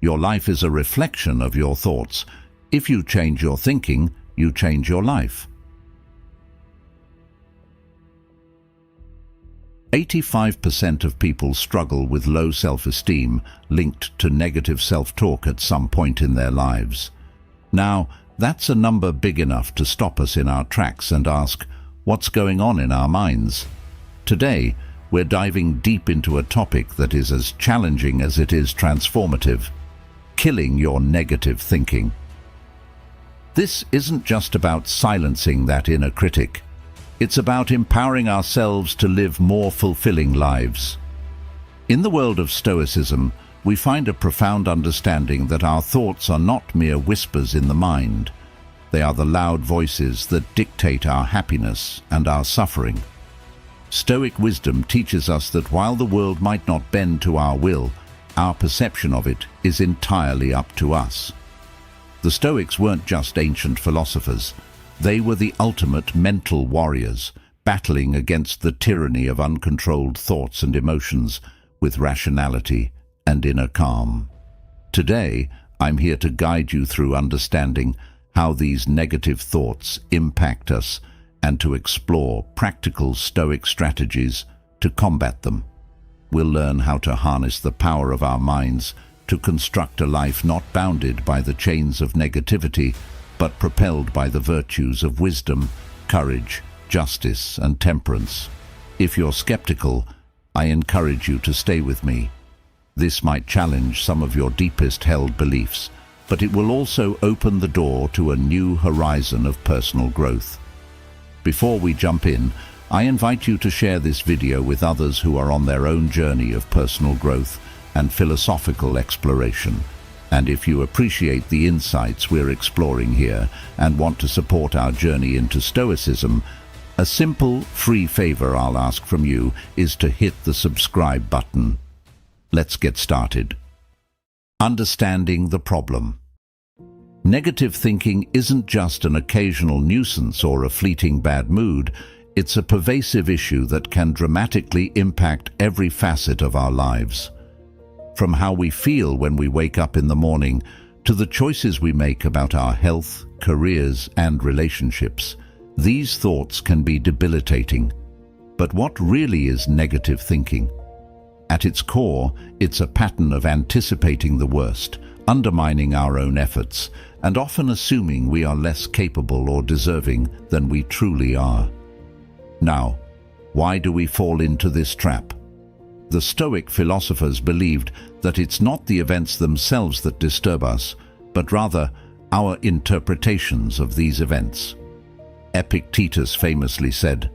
Your life is a reflection of your thoughts. If you change your thinking, you change your life. 85% of people struggle with low self-esteem linked to negative self-talk at some point in their lives. Now, that's a number big enough to stop us in our tracks and ask, what's going on in our minds? Today, we're diving deep into a topic that is as challenging as it is transformative: killing your negative thinking. This isn't just about silencing that inner critic. It's about empowering ourselves to live more fulfilling lives. In the world of Stoicism, we find a profound understanding that our thoughts are not mere whispers in the mind. They are the loud voices that dictate our happiness and our suffering. Stoic wisdom teaches us that while the world might not bend to our will, our perception of it is entirely up to us. The Stoics weren't just ancient philosophers. They were the ultimate mental warriors, battling against the tyranny of uncontrolled thoughts and emotions with rationality and inner calm. Today, I'm here to guide you through understanding how these negative thoughts impact us and to explore practical Stoic strategies to combat them. We'll learn how to harness the power of our minds to construct a life not bounded by the chains of negativity, but propelled by the virtues of wisdom, courage, justice, and temperance. If you're skeptical, I encourage you to stay with me. This might challenge some of your deepest held beliefs, but it will also open the door to a new horizon of personal growth. Before we jump in, I invite you to share this video with others who are on their own journey of personal growth and philosophical exploration. And if you appreciate the insights we're exploring here and want to support our journey into Stoicism, a simple, free favor I'll ask from you is to hit the subscribe button. Let's get started. Understanding the problem. Negative thinking isn't just an occasional nuisance or a fleeting bad mood. It's a pervasive issue that can dramatically impact every facet of our lives. From how we feel when we wake up in the morning to the choices we make about our health, careers, and relationships, these thoughts can be debilitating. But what really is negative thinking? At its core, it's a pattern of anticipating the worst, undermining our own efforts, and often assuming we are less capable or deserving than we truly are. Now, why do we fall into this trap? The Stoic philosophers believed that it's not the events themselves that disturb us, but rather our interpretations of these events. Epictetus famously said,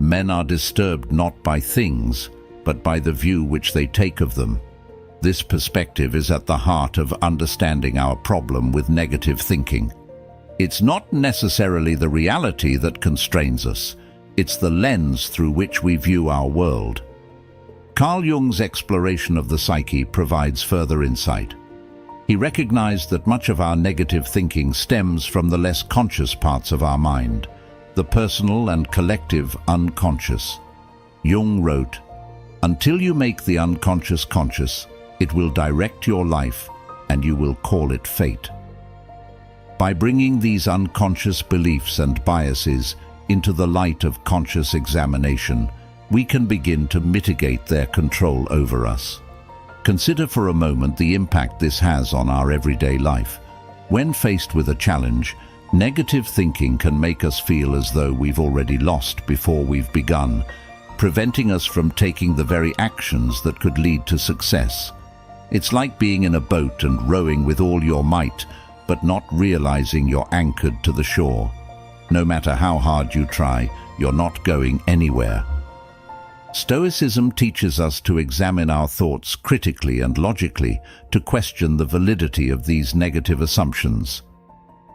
"Men are disturbed not by things, but by the view which they take of them." This perspective is at the heart of understanding our problem with negative thinking. It's not necessarily the reality that constrains us. It's the lens through which we view our world. Carl Jung's exploration of the psyche provides further insight. He recognized that much of our negative thinking stems from the less conscious parts of our mind, the personal and collective unconscious. Jung wrote, "Until you make the unconscious conscious, it will direct your life and you will call it fate." By bringing these unconscious beliefs and biases into the light of conscious examination, we can begin to mitigate their control over us. Consider for a moment the impact this has on our everyday life. When faced with a challenge, negative thinking can make us feel as though we've already lost before we've begun, preventing us from taking the very actions that could lead to success. It's like being in a boat and rowing with all your might, but not realizing you're anchored to the shore. No matter how hard you try, you're not going anywhere. Stoicism teaches us to examine our thoughts critically and logically, to question the validity of these negative assumptions.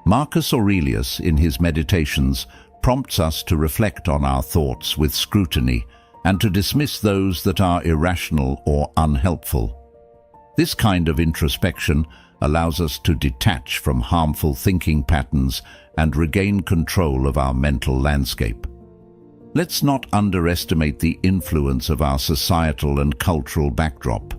Marcus Aurelius, in his Meditations, prompts us to reflect on our thoughts with scrutiny and to dismiss those that are irrational or unhelpful. This kind of introspection allows us to detach from harmful thinking patterns and regain control of our mental landscape. Let's not underestimate the influence of our societal and cultural backdrop.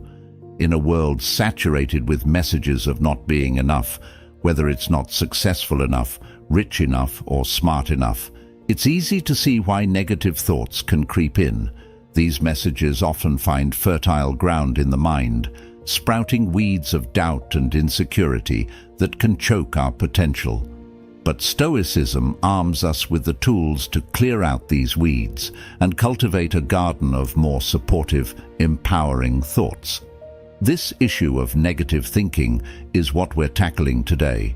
In a world saturated with messages of not being enough, whether it's not successful enough, rich enough, or smart enough, it's easy to see why negative thoughts can creep in. These messages often find fertile ground in the mind, sprouting weeds of doubt and insecurity that can choke our potential. But Stoicism arms us with the tools to clear out these weeds and cultivate a garden of more supportive, empowering thoughts. This issue of negative thinking is what we're tackling today.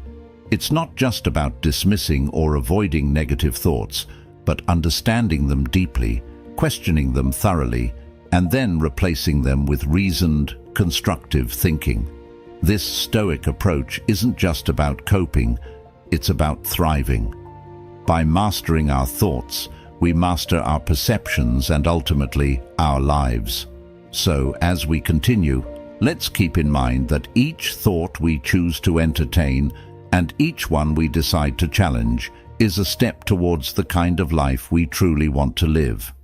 It's not just about dismissing or avoiding negative thoughts, but understanding them deeply, questioning them thoroughly, and then replacing them with reasoned, constructive thinking. This Stoic approach isn't just about coping, it's about thriving. By mastering our thoughts, we master our perceptions and ultimately our lives. So, as we continue, let's keep in mind that each thought we choose to entertain and each one we decide to challenge is a step towards the kind of life we truly want to live.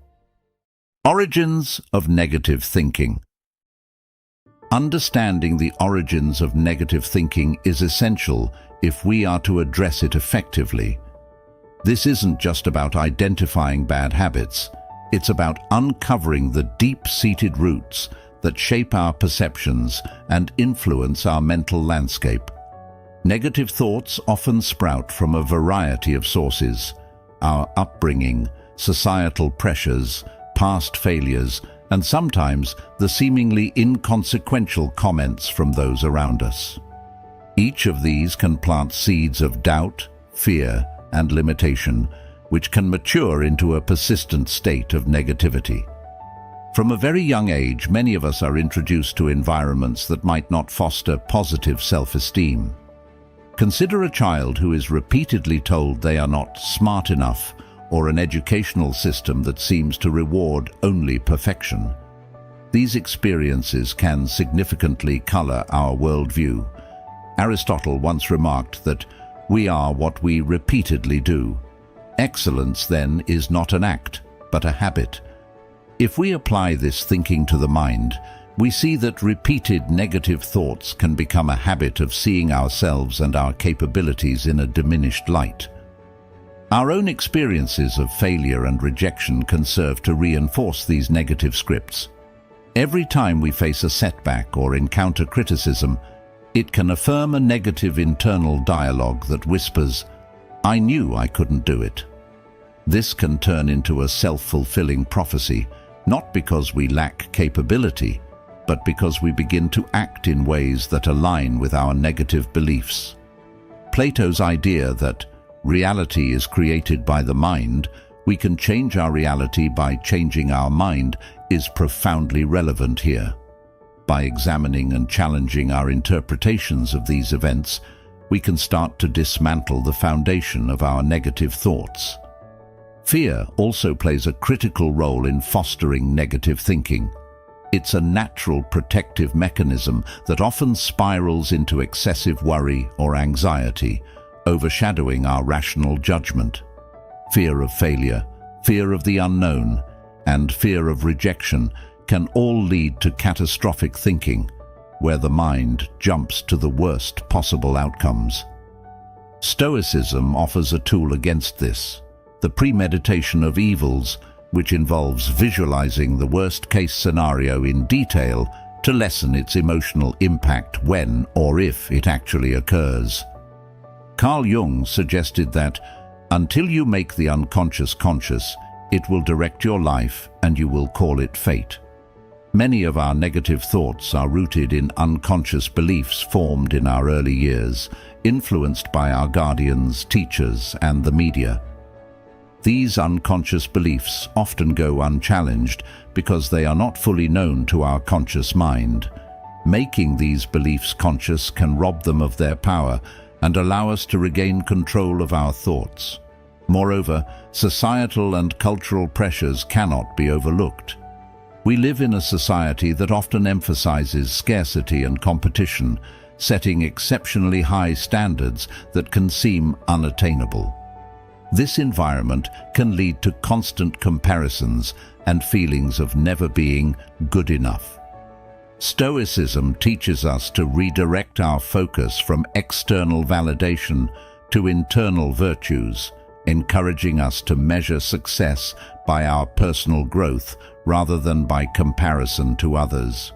Origins of negative thinking. Understanding the origins of negative thinking is essential if we are to address it effectively. This isn't just about identifying bad habits, it's about uncovering the deep-seated roots that shape our perceptions and influence our mental landscape. Negative thoughts often sprout from a variety of sources: our upbringing, societal pressures, past failures, and sometimes the seemingly inconsequential comments from those around us. Each of these can plant seeds of doubt, fear, and limitation, which can mature into a persistent state of negativity. From a very young age, many of us are introduced to environments that might not foster positive self-esteem. Consider a child who is repeatedly told they are not smart enough, or an educational system that seems to reward only perfection. These experiences can significantly color our worldview. Aristotle once remarked that we are what we repeatedly do. Excellence, then, is not an act, but a habit. If we apply this thinking to the mind, we see that repeated negative thoughts can become a habit of seeing ourselves and our capabilities in a diminished light. Our own experiences of failure and rejection can serve to reinforce these negative scripts. Every time we face a setback or encounter criticism, it can affirm a negative internal dialogue that whispers, "I knew I couldn't do it." This can turn into a self-fulfilling prophecy, not because we lack capability, but because we begin to act in ways that align with our negative beliefs. Plato's idea that reality is created by the mind, we can change our reality by changing our mind, is profoundly relevant here. By examining and challenging our interpretations of these events, we can start to dismantle the foundation of our negative thoughts. Fear also plays a critical role in fostering negative thinking. It's a natural protective mechanism that often spirals into excessive worry or anxiety, overshadowing our rational judgment. Fear of failure, fear of the unknown, and fear of rejection can all lead to catastrophic thinking, where the mind jumps to the worst possible outcomes. Stoicism offers a tool against this: the premeditation of evils, which involves visualizing the worst-case scenario in detail to lessen its emotional impact when or if it actually occurs. Carl Jung suggested that until you make the unconscious conscious, it will direct your life and you will call it fate. Many of our negative thoughts are rooted in unconscious beliefs formed in our early years, influenced by our guardians, teachers, and the media. These unconscious beliefs often go unchallenged because they are not fully known to our conscious mind. Making these beliefs conscious can rob them of their power and allow us to regain control of our thoughts. Moreover, societal and cultural pressures cannot be overlooked. We live in a society that often emphasizes scarcity and competition, setting exceptionally high standards that can seem unattainable. This environment can lead to constant comparisons and feelings of never being good enough. Stoicism teaches us to redirect our focus from external validation to internal virtues, encouraging us to measure success by our personal growth rather than by comparison to others.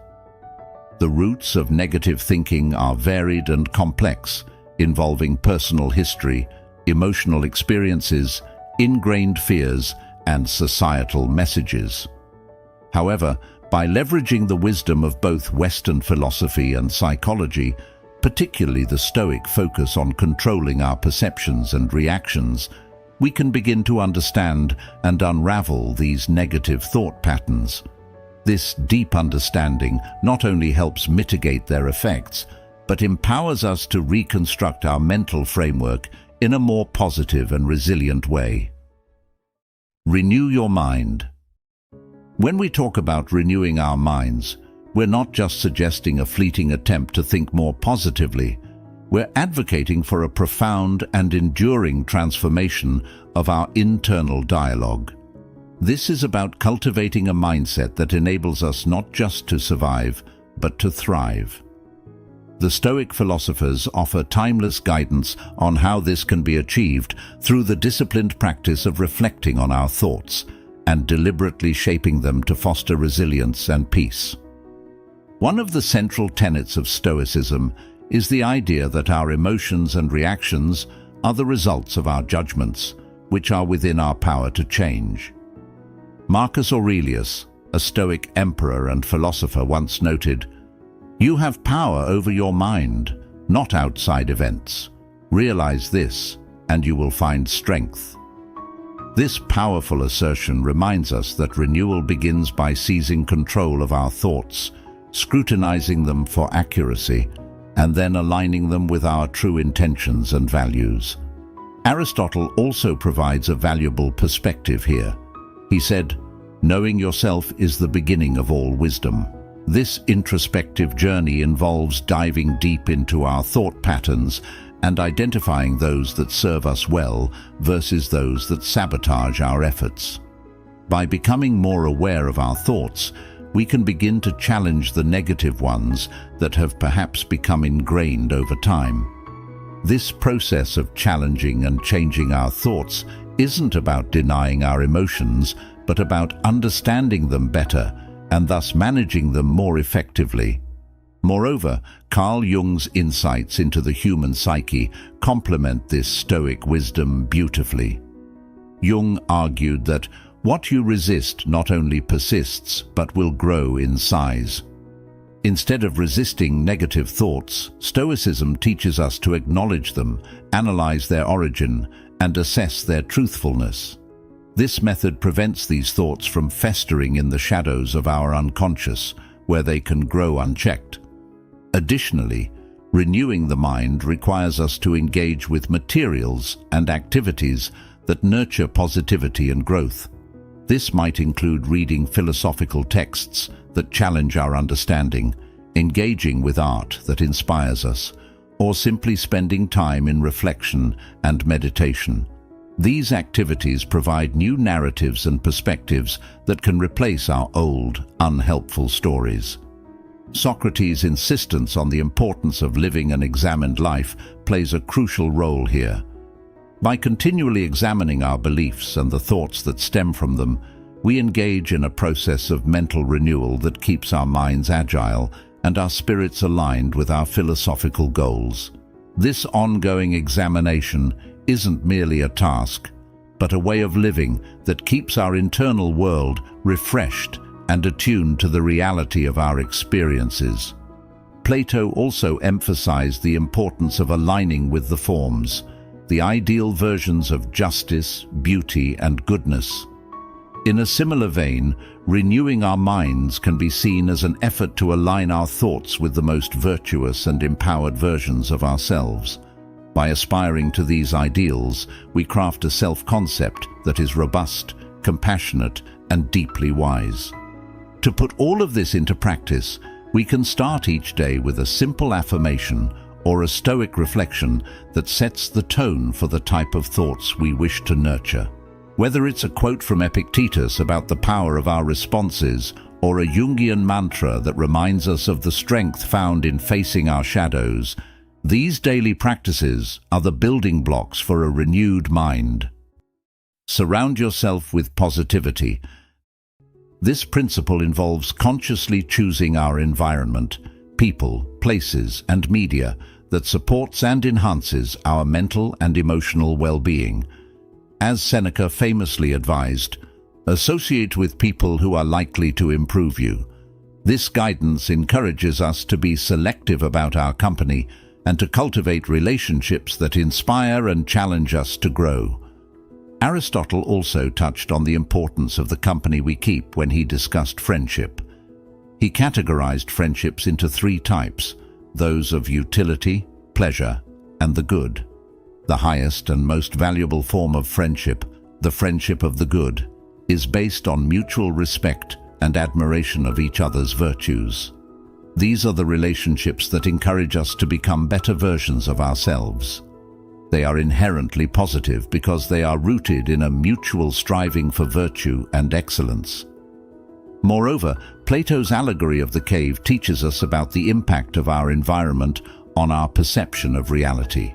The roots of negative thinking are varied and complex, involving personal history, emotional experiences, ingrained fears, and societal messages. However, by leveraging the wisdom of both Western philosophy and psychology, particularly the Stoic focus on controlling our perceptions and reactions, we can begin to understand and unravel these negative thought patterns. This deep understanding not only helps mitigate their effects, but empowers us to reconstruct our mental framework in a more positive and resilient way. Renew your mind. When we talk about renewing our minds, we're not just suggesting a fleeting attempt to think more positively. We're advocating for a profound and enduring transformation of our internal dialogue. This is about cultivating a mindset that enables us not just to survive, but to thrive. The Stoic philosophers offer timeless guidance on how this can be achieved through the disciplined practice of reflecting on our thoughts and deliberately shaping them to foster resilience and peace. One of the central tenets of Stoicism is the idea that our emotions and reactions are the results of our judgments, which are within our power to change. Marcus Aurelius, a Stoic emperor and philosopher, once noted, "You have power over your mind, not outside events. Realize this, and you will find strength." This powerful assertion reminds us that renewal begins by seizing control of our thoughts, scrutinizing them for accuracy, and then aligning them with our true intentions and values. Aristotle also provides a valuable perspective here. He said, "Knowing yourself is the beginning of all wisdom." This introspective journey involves diving deep into our thought patterns and identifying those that serve us well versus those that sabotage our efforts. By becoming more aware of our thoughts, we can begin to challenge the negative ones that have perhaps become ingrained over time. This process of challenging and changing our thoughts isn't about denying our emotions, but about understanding them better and thus managing them more effectively. Moreover, Carl Jung's insights into the human psyche complement this Stoic wisdom beautifully. Jung argued that what you resist not only persists, but will grow in size. Instead of resisting negative thoughts, Stoicism teaches us to acknowledge them, analyze their origin, and assess their truthfulness. This method prevents these thoughts from festering in the shadows of our unconscious, where they can grow unchecked. Additionally, renewing the mind requires us to engage with materials and activities that nurture positivity and growth. This might include reading philosophical texts that challenge our understanding, engaging with art that inspires us, or simply spending time in reflection and meditation. These activities provide new narratives and perspectives that can replace our old, unhelpful stories. Socrates' insistence on the importance of living an examined life plays a crucial role here. By continually examining our beliefs and the thoughts that stem from them, we engage in a process of mental renewal that keeps our minds agile and our spirits aligned with our philosophical goals. This ongoing examination isn't merely a task, but a way of living that keeps our internal world refreshed and attuned to the reality of our experiences. Plato also emphasized the importance of aligning with the forms, the ideal versions of justice, beauty, and goodness. In a similar vein, renewing our minds can be seen as an effort to align our thoughts with the most virtuous and empowered versions of ourselves. By aspiring to these ideals, we craft a self-concept that is robust, compassionate, and deeply wise. To put all of this into practice, we can start each day with a simple affirmation or a Stoic reflection that sets the tone for the type of thoughts we wish to nurture. Whether it's a quote from Epictetus about the power of our responses, or a Jungian mantra that reminds us of the strength found in facing our shadows, these daily practices are the building blocks for a renewed mind. Surround yourself with positivity. This principle involves consciously choosing our environment, people, places, and media that supports and enhances our mental and emotional well-being. As Seneca famously advised, associate with people who are likely to improve you. This guidance encourages us to be selective about our company and to cultivate relationships that inspire and challenge us to grow. Aristotle also touched on the importance of the company we keep when he discussed friendship. He categorized friendships into 3 types: those of utility, pleasure, and the good. The highest and most valuable form of friendship, the friendship of the good, is based on mutual respect and admiration of each other's virtues. These are the relationships that encourage us to become better versions of ourselves. They are inherently positive because they are rooted in a mutual striving for virtue and excellence. Moreover, Plato's allegory of the cave teaches us about the impact of our environment on our perception of reality.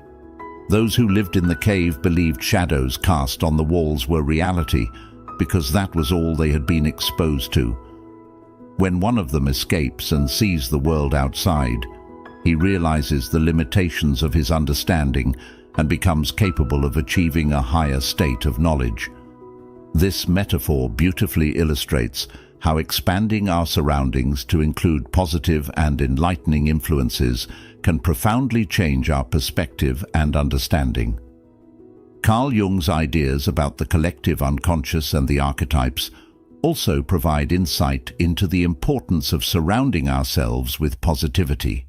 Those who lived in the cave believed shadows cast on the walls were reality because that was all they had been exposed to. When one of them escapes and sees the world outside, he realizes the limitations of his understanding and becomes capable of achieving a higher state of knowledge. This metaphor beautifully illustrates how expanding our surroundings to include positive and enlightening influences can profoundly change our perspective and understanding. Carl Jung's ideas about the collective unconscious and the archetypes also provide insight into the importance of surrounding ourselves with positivity.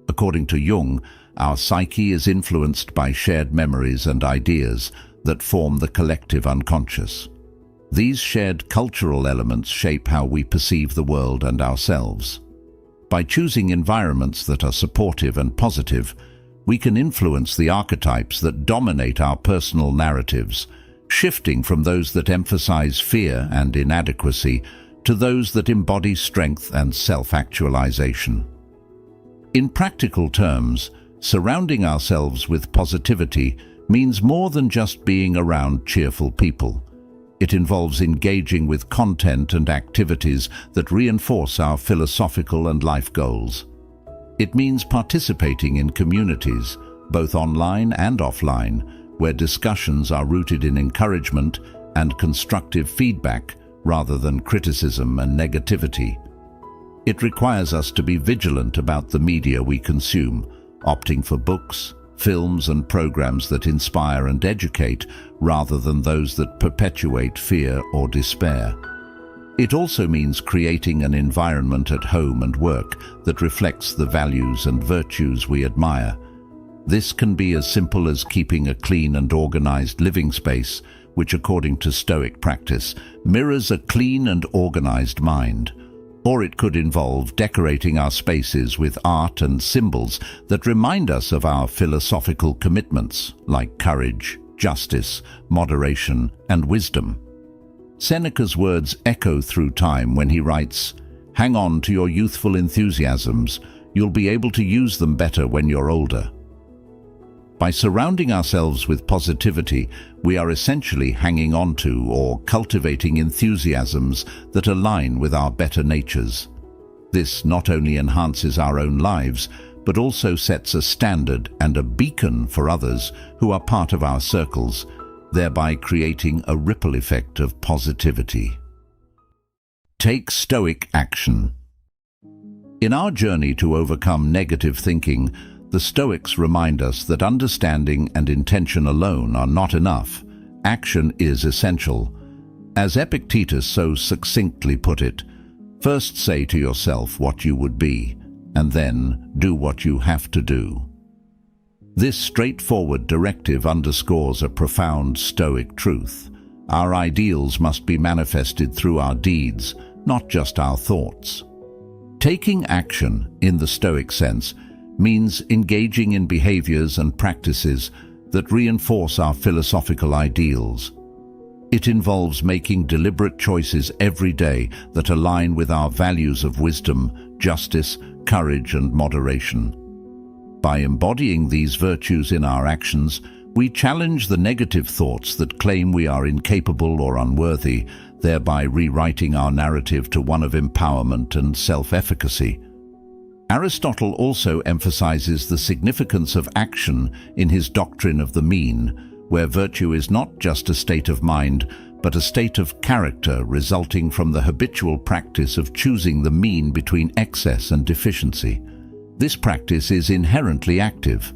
According to Jung, our psyche is influenced by shared memories and ideas that form the collective unconscious. These shared cultural elements shape how we perceive the world and ourselves. By choosing environments that are supportive and positive, we can influence the archetypes that dominate our personal narratives, shifting from those that emphasize fear and inadequacy to those that embody strength and self-actualization. In practical terms, surrounding ourselves with positivity means more than just being around cheerful people. It involves engaging with content and activities that reinforce our philosophical and life goals. It means participating in communities, both online and offline, where discussions are rooted in encouragement and constructive feedback rather than criticism and negativity. It requires us to be vigilant about the media we consume, opting for books, films and programs that inspire and educate rather than those that perpetuate fear or despair. It also means creating an environment at home and work that reflects the values and virtues we admire. This can be as simple as keeping a clean and organized living space, which according to Stoic practice mirrors a clean and organized mind. Or it could involve decorating our spaces with art and symbols that remind us of our philosophical commitments, like courage, justice, moderation, and wisdom. Seneca's words echo through time when he writes, "Hang on to your youthful enthusiasms. You'll be able to use them better when you're older." By surrounding ourselves with positivity, we are essentially hanging on to or cultivating enthusiasms that align with our better natures. This not only enhances our own lives, but also sets a standard and a beacon for others who are part of our circles, thereby creating a ripple effect of positivity. Take Stoic action. In our journey to overcome negative thinking, the Stoics remind us that understanding and intention alone are not enough. Action is essential. As Epictetus so succinctly put it, first say to yourself what you would be, and then do what you have to do. This straightforward directive underscores a profound Stoic truth. Our ideals must be manifested through our deeds, not just our thoughts. Taking action, in the Stoic sense, means engaging in behaviors and practices that reinforce our philosophical ideals. It involves making deliberate choices every day that align with our values of wisdom, justice, courage, and moderation. By embodying these virtues in our actions, we challenge the negative thoughts that claim we are incapable or unworthy, thereby rewriting our narrative to one of empowerment and self-efficacy. Aristotle also emphasizes the significance of action in his doctrine of the mean, where virtue is not just a state of mind, but a state of character resulting from the habitual practice of choosing the mean between excess and deficiency. This practice is inherently active.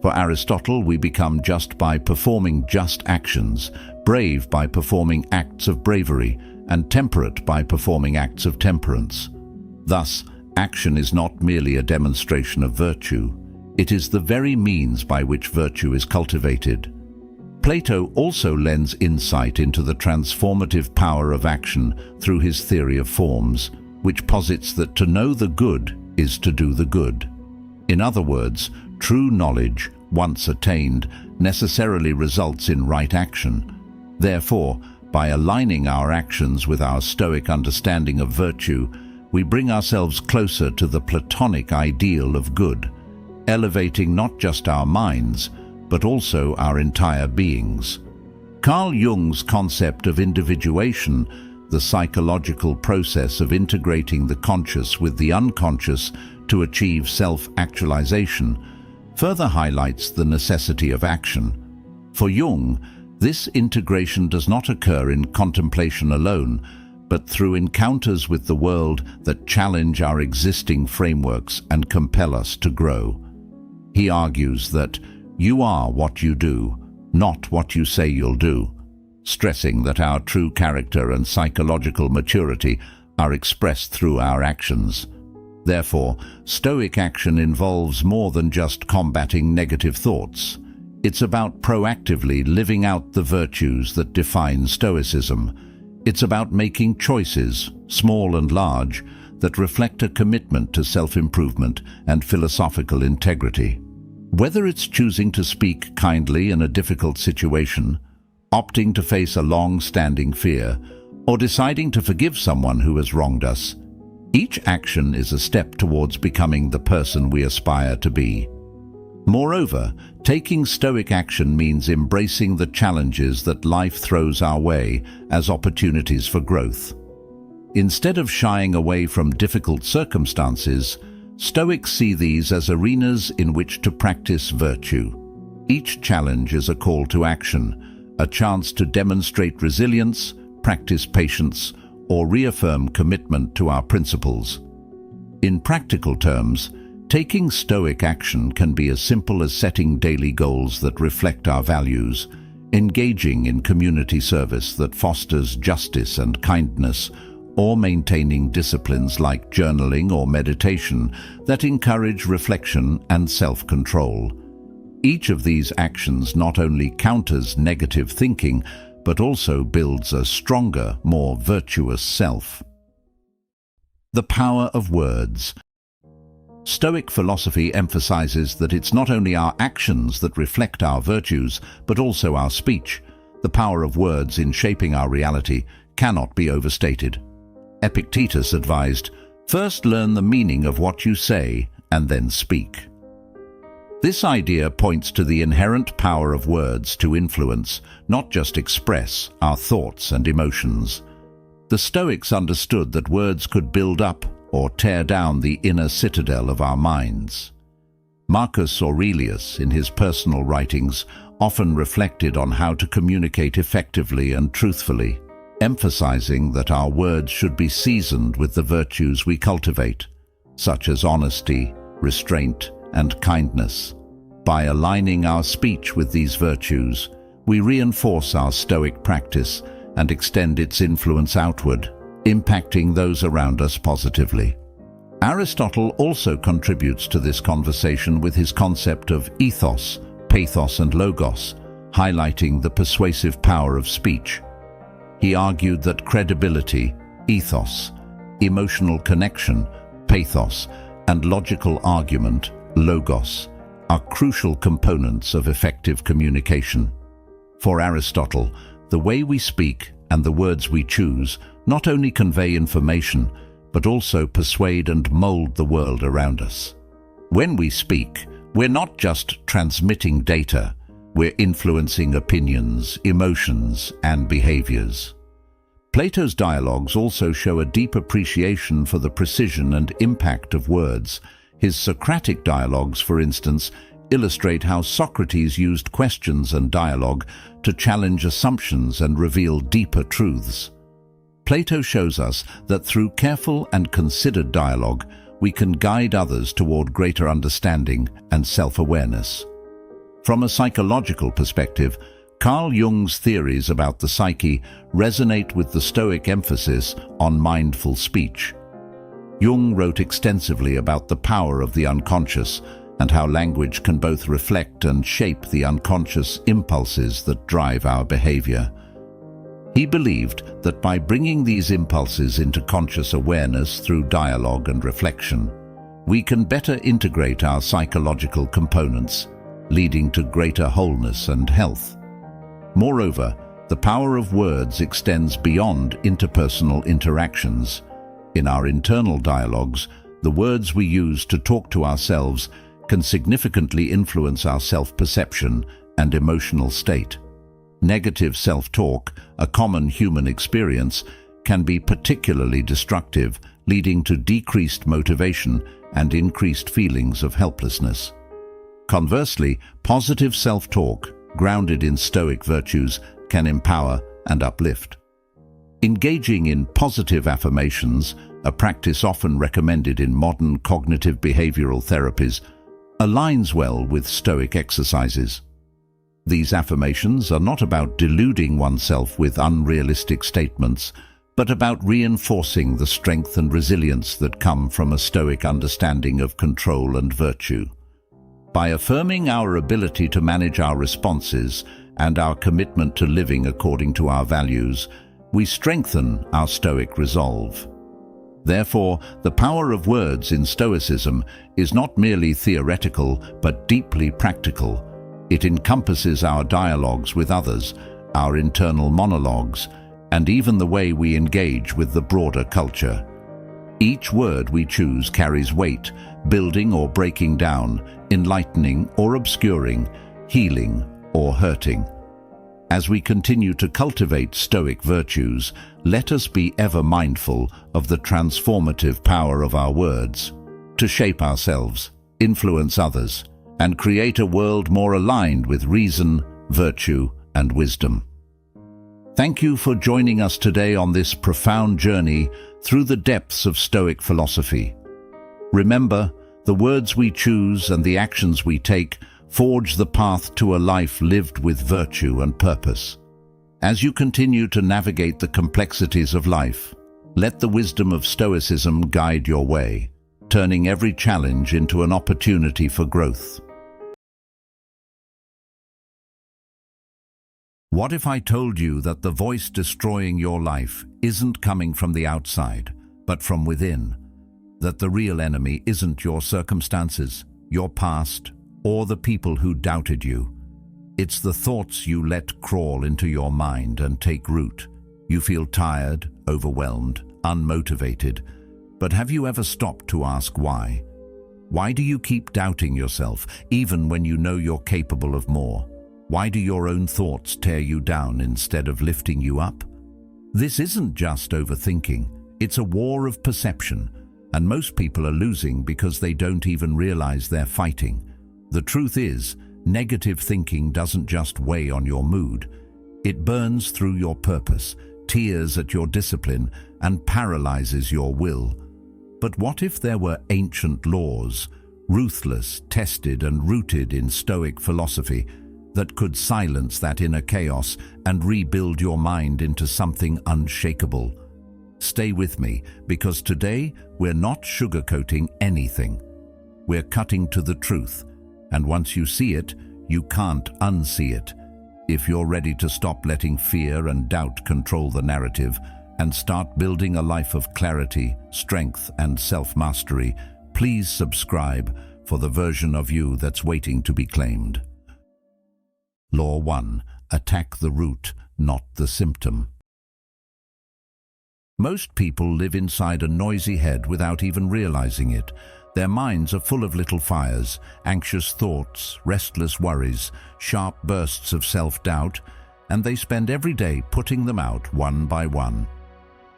For Aristotle, we become just by performing just actions, brave by performing acts of bravery, and temperate by performing acts of temperance. Thus, action is not merely a demonstration of virtue. It is the very means by which virtue is cultivated. Plato also lends insight into the transformative power of action through his theory of forms, which posits that to know the good is to do the good. In other words, true knowledge, once attained, necessarily results in right action. Therefore, by aligning our actions with our Stoic understanding of virtue, we bring ourselves closer to the Platonic ideal of good, elevating not just our minds, but also our entire beings. Carl Jung's concept of individuation, the psychological process of integrating the conscious with the unconscious to achieve self-actualization, further highlights the necessity of action. For Jung, this integration does not occur in contemplation alone, but through encounters with the world that challenge our existing frameworks and compel us to grow. He argues that you are what you do, not what you say you'll do, stressing that our true character and psychological maturity are expressed through our actions. Therefore, Stoic action involves more than just combating negative thoughts. It's about proactively living out the virtues that define Stoicism. It's about making choices, small and large, that reflect a commitment to self-improvement and philosophical integrity. Whether it's choosing to speak kindly in a difficult situation, opting to face a long-standing fear, or deciding to forgive someone who has wronged us, each action is a step towards becoming the person we aspire to be. Moreover, taking Stoic action means embracing the challenges that life throws our way as opportunities for growth. Instead of shying away from difficult circumstances, Stoics see these as arenas in which to practice virtue. Each challenge is a call to action, a chance to demonstrate resilience, practice patience, or reaffirm commitment to our principles. In practical terms, taking Stoic action can be as simple as setting daily goals that reflect our values, engaging in community service that fosters justice and kindness, or maintaining disciplines like journaling or meditation that encourage reflection and self-control. Each of these actions not only counters negative thinking, but also builds a stronger, more virtuous self. The power of words. Stoic philosophy emphasizes that it's not only our actions that reflect our virtues, but also our speech. The power of words in shaping our reality cannot be overstated. Epictetus advised, "First learn the meaning of what you say, and then speak." This idea points to the inherent power of words to influence, not just express, our thoughts and emotions. The Stoics understood that words could build up or tear down the inner citadel of our minds. Marcus Aurelius, in his personal writings, often reflected on how to communicate effectively and truthfully, emphasizing that our words should be seasoned with the virtues we cultivate, such as honesty, restraint, and kindness. By aligning our speech with these virtues, we reinforce our Stoic practice and extend its influence outward, impacting those around us positively. Aristotle also contributes to this conversation with his concept of ethos, pathos, and logos, highlighting the persuasive power of speech. He argued that credibility, ethos, emotional connection, pathos, and logical argument, logos, are crucial components of effective communication. For Aristotle, the way we speak and the words we choose not only convey information, but also persuade and mold the world around us. When we speak, we're not just transmitting data, we're influencing opinions, emotions, and behaviors. Plato's dialogues also show a deep appreciation for the precision and impact of words. His Socratic dialogues, for instance, illustrate how Socrates used questions and dialogue to challenge assumptions and reveal deeper truths. Plato shows us that through careful and considered dialogue, we can guide others toward greater understanding and self-awareness. From a psychological perspective, Carl Jung's theories about the psyche resonate with the Stoic emphasis on mindful speech. Jung wrote extensively about the power of the unconscious and how language can both reflect and shape the unconscious impulses that drive our behavior. He believed that by bringing these impulses into conscious awareness through dialogue and reflection, we can better integrate our psychological components, leading to greater wholeness and health. Moreover, the power of words extends beyond interpersonal interactions. In our internal dialogues, the words we use to talk to ourselves can significantly influence our self-perception and emotional state. Negative self-talk, a common human experience, can be particularly destructive, leading to decreased motivation and increased feelings of helplessness. Conversely, positive self-talk, grounded in Stoic virtues, can empower and uplift. Engaging in positive affirmations, a practice often recommended in modern cognitive behavioral therapies, aligns well with Stoic exercises. These affirmations are not about deluding oneself with unrealistic statements, but about reinforcing the strength and resilience that come from a Stoic understanding of control and virtue. By affirming our ability to manage our responses and our commitment to living according to our values, we strengthen our Stoic resolve. Therefore, the power of words in Stoicism is not merely theoretical but deeply practical. It encompasses our dialogues with others, our internal monologues, and even the way we engage with the broader culture. Each word we choose carries weight, building or breaking down, enlightening or obscuring, healing or hurting. As we continue to cultivate Stoic virtues, let us be ever mindful of the transformative power of our words to shape ourselves, influence others, and create a world more aligned with reason, virtue, and wisdom. Thank you for joining us today on this profound journey through the depths of Stoic philosophy. Remember, the words we choose and the actions we take forge the path to a life lived with virtue and purpose. As you continue to navigate the complexities of life, let the wisdom of Stoicism guide your way, turning every challenge into an opportunity for growth. What if I told you that the voice destroying your life isn't coming from the outside, but from within? That the real enemy isn't your circumstances, your past, or the people who doubted you. It's the thoughts you let crawl into your mind and take root. You feel tired, overwhelmed, unmotivated. But have you ever stopped to ask why? Why do you keep doubting yourself, even when you know you're capable of more? Why do your own thoughts tear you down instead of lifting you up? This isn't just overthinking. It's a war of perception, and most people are losing because they don't even realize they're fighting. The truth is, negative thinking doesn't just weigh on your mood. It burns through your purpose, tears at your discipline, and paralyzes your will. But what if there were ancient laws, ruthless, tested, and rooted in Stoic philosophy, that could silence that inner chaos and rebuild your mind into something unshakable? Stay with me, because today we're not sugarcoating anything. We're cutting to the truth, and once you see it, you can't unsee it. If you're ready to stop letting fear and doubt control the narrative and start building a life of clarity, strength, and self-mastery, please subscribe for the version of you that's waiting to be claimed. Law 1. Attack the root, not the symptom. Most people live inside a noisy head without even realizing it. Their minds are full of little fires, anxious thoughts, restless worries, sharp bursts of self-doubt, and they spend every day putting them out one by one.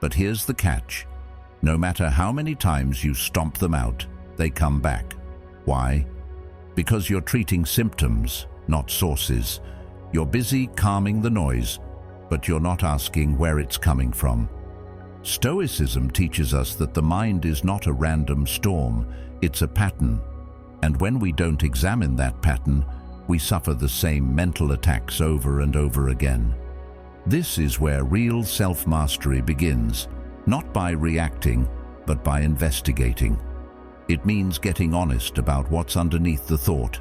But here's the catch. No matter how many times you stomp them out, they come back. Why? Because you're treating symptoms, not sources. You're busy calming the noise, but you're not asking where it's coming from. Stoicism teaches us that the mind is not a random storm, it's a pattern. And when we don't examine that pattern, we suffer the same mental attacks over and over again. This is where real self-mastery begins, not by reacting, but by investigating. It means getting honest about what's underneath the thought,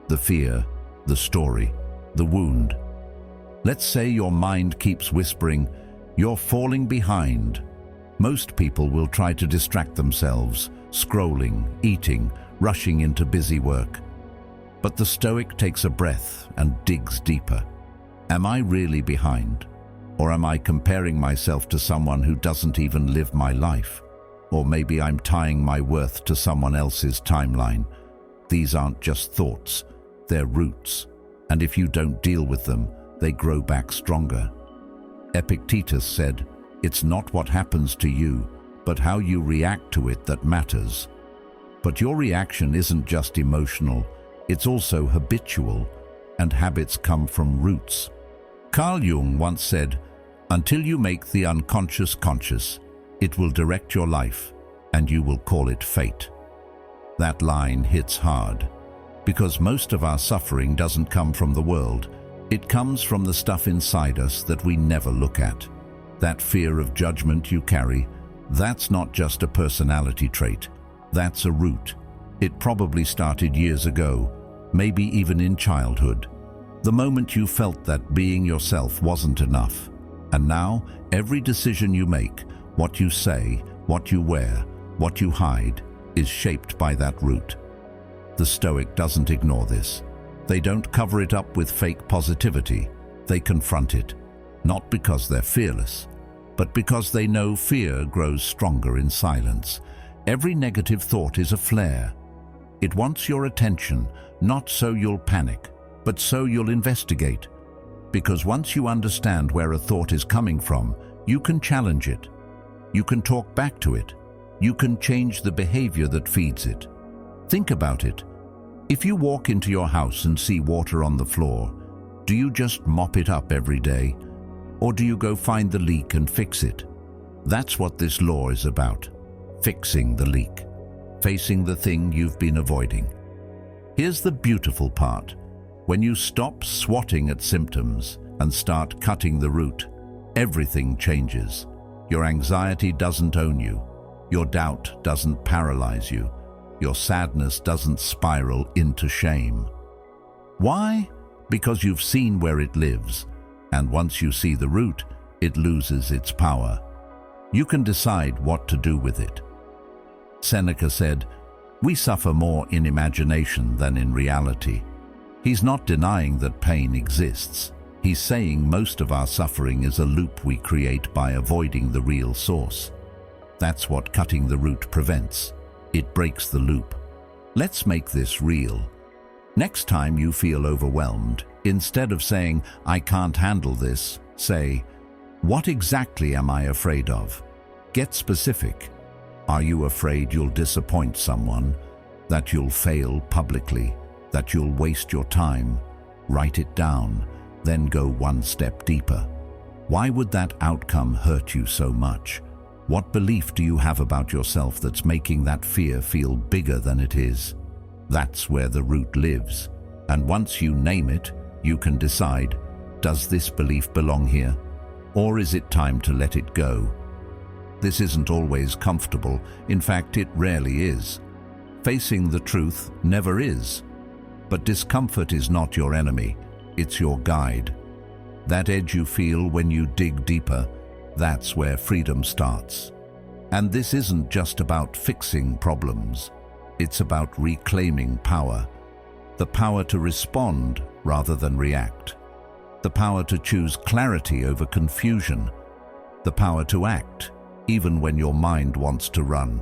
the fear, the story, the wound. Let's say your mind keeps whispering, "You're falling behind." Most people will try to distract themselves, scrolling, eating, rushing into busy work. But the Stoic takes a breath and digs deeper. Am I really behind? Or am I comparing myself to someone who doesn't even live my life? Or maybe I'm tying my worth to someone else's timeline. These aren't just thoughts, they're roots. And if you don't deal with them, they grow back stronger. Epictetus said, "It's not what happens to you, but how you react to it that matters." But your reaction isn't just emotional, it's also habitual, and habits come from roots. Carl Jung once said, "Until you make the unconscious conscious, it will direct your life, and you will call it fate." That line hits hard, because most of our suffering doesn't come from the world. It comes from the stuff inside us that we never look at. That fear of judgment you carry, that's not just a personality trait, that's a root. It probably started years ago, maybe even in childhood. The moment you felt that being yourself wasn't enough. And now, every decision you make, what you say, what you wear, what you hide, is shaped by that root. The Stoic doesn't ignore this. They don't cover it up with fake positivity. They confront it, not because they're fearless, but because they know fear grows stronger in silence. Every negative thought is a flare. It wants your attention, not so you'll panic, but so you'll investigate. Because once you understand where a thought is coming from, you can challenge it. You can talk back to it. You can change the behavior that feeds it. Think about it. If you walk into your house and see water on the floor, do you just mop it up every day? Or do you go find the leak and fix it? That's what this law is about. Fixing the leak. Facing the thing you've been avoiding. Here's the beautiful part. When you stop swatting at symptoms and start cutting the root, everything changes. Your anxiety doesn't own you. Your doubt doesn't paralyze you. Your sadness doesn't spiral into shame. Why? Because you've seen where it lives, and once you see the root, it loses its power. You can decide what to do with it. Seneca said, "We suffer more in imagination than in reality." He's not denying that pain exists. He's saying most of our suffering is a loop we create by avoiding the real source. That's what cutting the root prevents. It breaks the loop. Let's make this real. Next time you feel overwhelmed, instead of saying, "I can't handle this," say, "What exactly am I afraid of?" Get specific. Are you afraid you'll disappoint someone? That you'll fail publicly? That you'll waste your time? Write it down, then go one step deeper. Why would that outcome hurt you so much? What belief do you have about yourself that's making that fear feel bigger than it is? That's where the root lives. And once you name it, you can decide, does this belief belong here? Or is it time to let it go? This isn't always comfortable. In fact, it rarely is. Facing the truth never is. But discomfort is not your enemy. It's your guide. That edge you feel when you dig deeper, that's where freedom starts. And this isn't just about fixing problems. It's about reclaiming power. the power to respond rather than react, the power to choose clarity over confusion, the power to act even when your mind wants to run.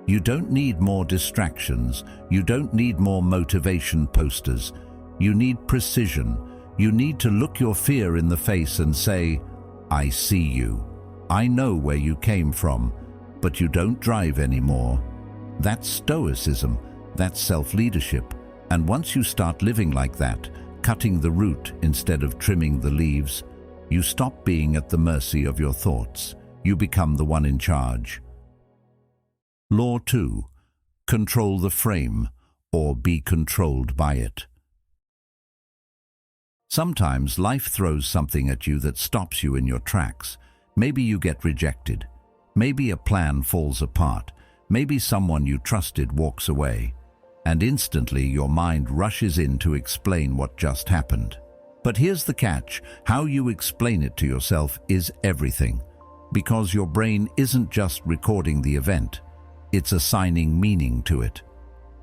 You don't need more distractions. You don't need more motivation posters. You need precision. You need to look your fear in the face and say, I see you. I know where you came from, but you don't drive anymore. That's stoicism. That's self-leadership. And once you start living like that, cutting the root instead of trimming the leaves, you stop being at the mercy of your thoughts. You become the one in charge. Law 2. Control the frame, or be controlled by it. Sometimes life throws something at you that stops you in your tracks. Maybe you get rejected. Maybe a plan falls apart. Maybe someone you trusted walks away. And instantly your mind rushes in to explain what just happened. But here's the catch: how you explain it to yourself is everything. Because your brain isn't just recording the event, it's assigning meaning to it.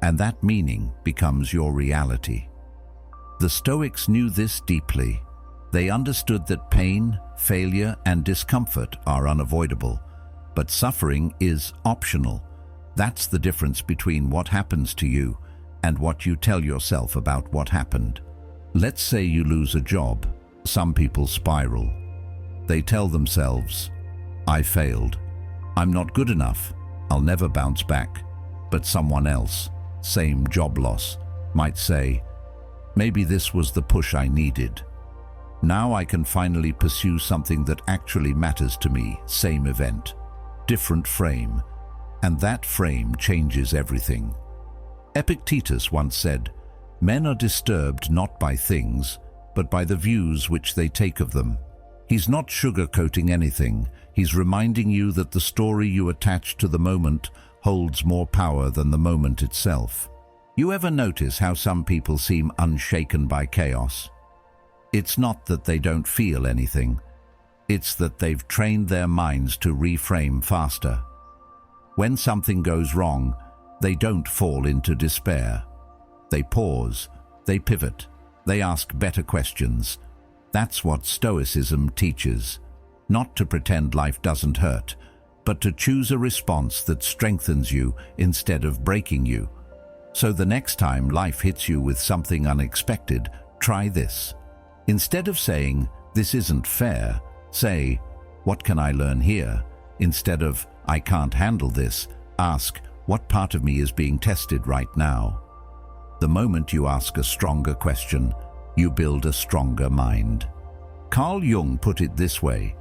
And that meaning becomes your reality. The Stoics knew this deeply. They understood that pain, failure, and discomfort are unavoidable, but suffering is optional. That's the difference between what happens to you and what you tell yourself about what happened. Let's say you lose a job. Some people spiral. They tell themselves, I failed. I'm not good enough. I'll never bounce back. But someone else, same job loss, might say, maybe this was the push I needed. Now I can finally pursue something that actually matters to me. Same event, different frame. And that frame changes everything. Epictetus once said, men are disturbed not by things, but by the views which they take of them. He's not sugarcoating anything. He's reminding you that the story you attach to the moment holds more power than the moment itself. You ever notice how some people seem unshaken by chaos? It's not that they don't feel anything. It's that they've trained their minds to reframe faster. When something goes wrong, they don't fall into despair. They pause, they pivot, they ask better questions. That's what Stoicism teaches. Not to pretend life doesn't hurt, but to choose a response that strengthens you instead of breaking you. So the next time life hits you with something unexpected, try this. Instead of saying, this isn't fair, say, what can I learn here? Instead of, I can't handle this, ask, what part of me is being tested right now? The moment you ask a stronger question, you build a stronger mind. Carl Jung put it this way: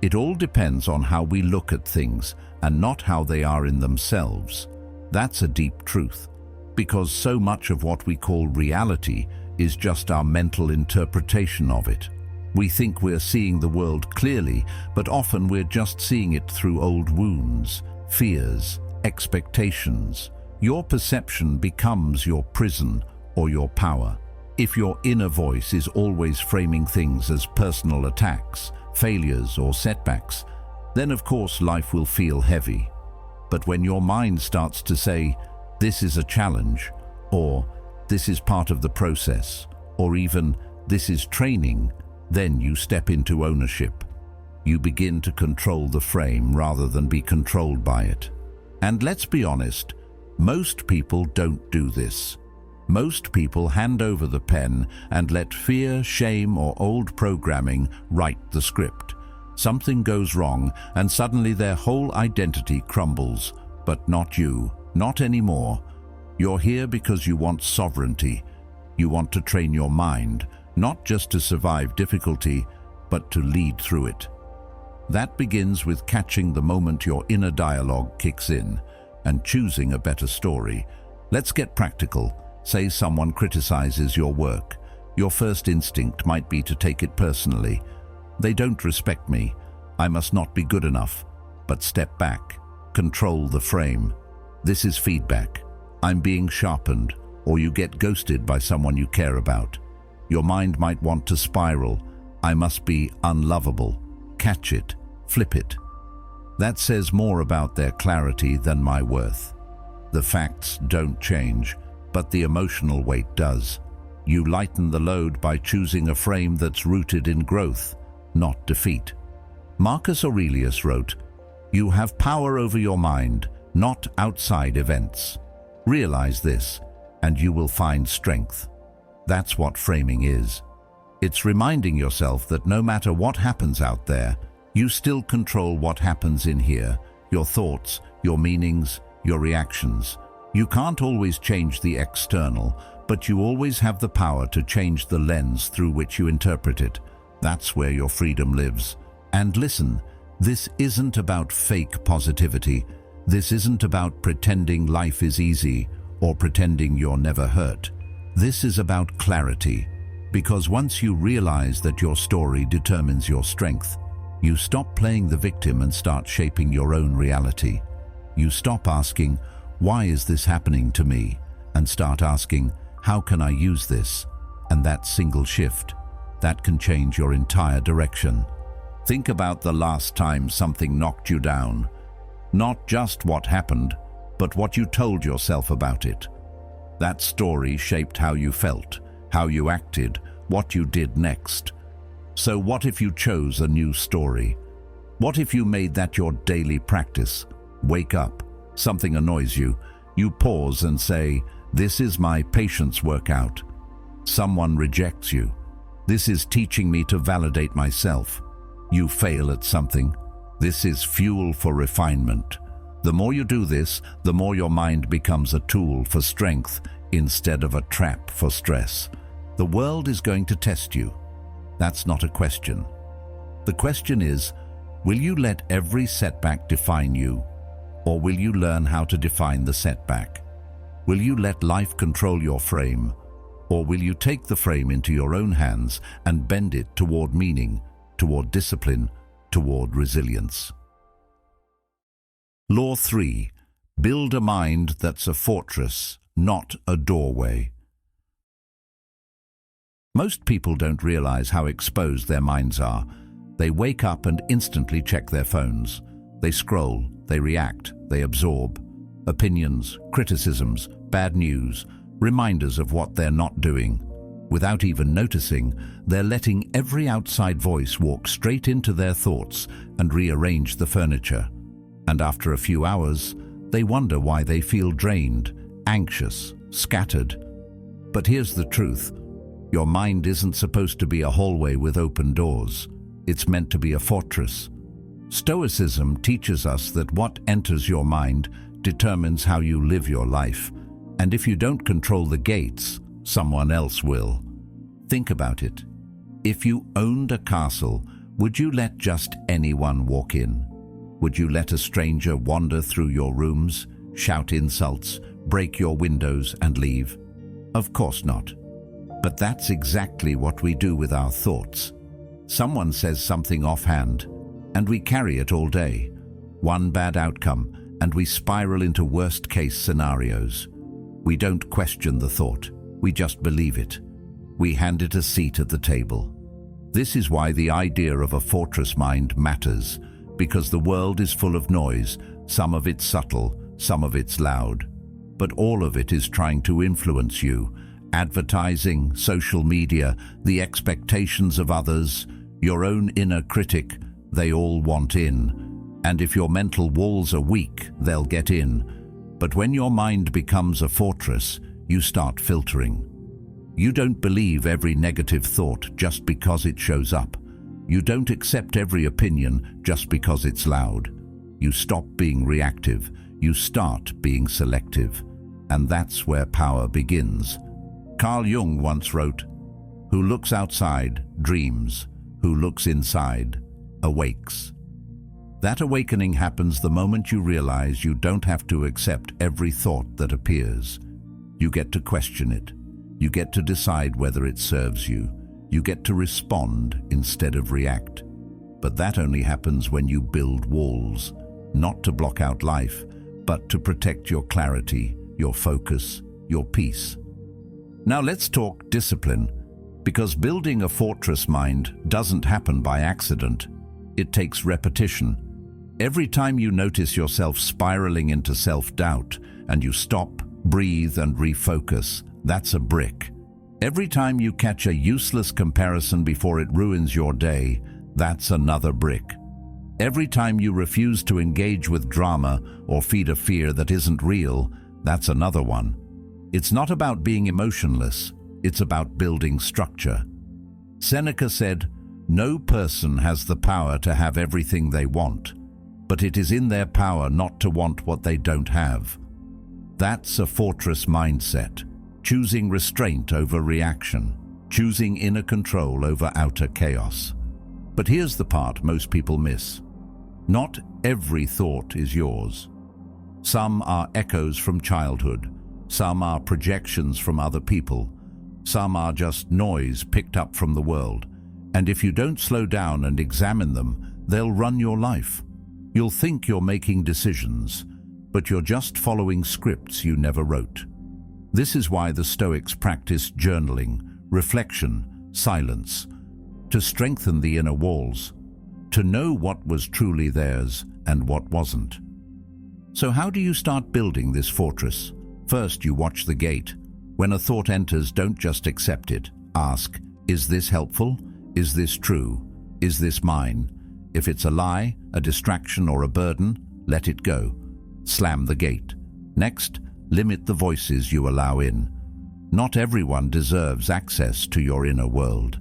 it all depends on how we look at things and not how they are in themselves. That's a deep truth, because so much of what we call reality is just our mental interpretation of it. We think we're seeing the world clearly, but often we're just seeing it through old wounds, fears, expectations. Your perception becomes your prison or your power. If your inner voice is always framing things as personal attacks, failures, or setbacks, then of course life will feel heavy. But when your mind starts to say, this is a challenge, or this is part of the process, or even this is training, then you step into ownership. You begin to control the frame rather than be controlled by it. And let's be honest, most people don't do this. Most people hand over the pen and let fear, shame, or old programming write the script. Something goes wrong and suddenly their whole identity crumbles. But not you, not anymore. You're here because you want sovereignty. You want to train your mind, not just to survive difficulty, but to lead through it. That begins with catching the moment your inner dialogue kicks in and choosing a better story. Let's get practical. Say someone criticizes your work. Your first instinct might be to take it personally. They don't respect me. I must not be good enough. But step back. Control the frame. This is feedback. I'm being sharpened, or you get ghosted by someone you care about. Your mind might want to spiral. I must be unlovable. Catch it. Flip it. That says more about their clarity than my worth. The facts don't change. but the emotional weight does. You lighten the load by choosing a frame that's rooted in growth, not defeat. Marcus Aurelius wrote, "You have power over your mind, not outside events. Realize this, and you will find strength." That's what framing is. It's reminding yourself that no matter what happens out there, you still control what happens in here, your thoughts, your meanings, your reactions. You can't always change the external, but you always have the power to change the lens through which you interpret it. That's where your freedom lives. And listen, this isn't about fake positivity. This isn't about pretending life is easy or pretending you're never hurt. This is about clarity, because once you realize that your story determines your strength, you stop playing the victim and start shaping your own reality. You stop asking, "Why is this happening to me?" and start asking, "How can I use this?" And that single shift, that can change your entire direction. Think about the last time something knocked you down. Not just what happened, but what you told yourself about it. That story shaped how you felt, how you acted, what you did next. So what if you chose a new story? What if you made that your daily practice? Wake up, something annoys you. You pause and say, "This is my patience workout." Someone rejects you. "This is teaching me to validate myself." You fail at something. This is fuel for refinement. The more you do this, the more your mind becomes a tool for strength instead of a trap for stress. The world is going to test you. That's not a question. The question is, will you let every setback define you, or will you learn how to define the setback? Will you let life control your frame, or will you take the frame into your own hands and bend it toward meaning, toward discipline, toward resilience? Law 3. Build a mind that's a fortress, not a doorway. Most people don't realize how exposed their minds are. They wake up and instantly check their phones. They scroll, they react, they absorb. Opinions, criticisms, bad news, reminders of what they're not doing. Without even noticing, they're letting every outside voice walk straight into their thoughts and rearrange the furniture. And after a few hours, they wonder why they feel drained, anxious, scattered. But here's the truth. Your mind isn't supposed to be a hallway with open doors. It's meant to be a fortress. Stoicism teaches us that what enters your mind determines how you live your life. And if you don't control the gates, someone else will. Think about it. If you owned a castle, would you let just anyone walk in? Would you let a stranger wander through your rooms, shout insults, break your windows and leave? Of course not. But that's exactly what we do with our thoughts. Someone says something offhand, and we carry it all day. One bad outcome, and we spiral into worst-case scenarios. We don't question the thought, we just believe it. We hand it a seat at the table. This is why the idea of a fortress mind matters, because the world is full of noise, some of it subtle, some of it's loud. But all of it is trying to influence you. Advertising, social media, the expectations of others, your own inner critic, they all want in. And if your mental walls are weak, they'll get in. But when your mind becomes a fortress, you start filtering. You don't believe every negative thought just because it shows up. You don't accept every opinion just because it's loud. You stop being reactive. You start being selective. And that's where power begins. Carl Jung once wrote, "Who looks outside dreams, who looks inside awakes." That awakening happens the moment you realize you don't have to accept every thought that appears. You get to question it. You get to decide whether it serves you. You get to respond instead of react. But that only happens when you build walls, not to block out life, but to protect your clarity, your focus, your peace. Now let's talk discipline, because building a fortress mind doesn't happen by accident. It takes repetition. Every time you notice yourself spiraling into self-doubt and you stop, breathe and refocus. That's a brick. Every time you catch a useless comparison before it ruins your day, that's another brick. Every time you refuse to engage with drama or feed a fear that isn't real, that's another one. It's not about being emotionless, it's about building structure. Seneca said, "No person has the power to have everything they want, but it is in their power not to want what they don't have." That's a fortress mindset, choosing restraint over reaction, choosing inner control over outer chaos. But here's the part most people miss. Not every thought is yours. Some are echoes from childhood, some are projections from other people, some are just noise picked up from the world. And if you don't slow down and examine them, they'll run your life. You'll think you're making decisions, but you're just following scripts you never wrote. This is why the Stoics practiced journaling, reflection, silence, to strengthen the inner walls, to know what was truly theirs and what wasn't. So how do you start building this fortress? First, you watch the gate. When a thought enters, don't just accept it. Ask, is this helpful? Is this true? Is this mine? If it's a lie, a distraction, or a burden, let it go. Slam the gate. Next, limit the voices you allow in. Not everyone deserves access to your inner world.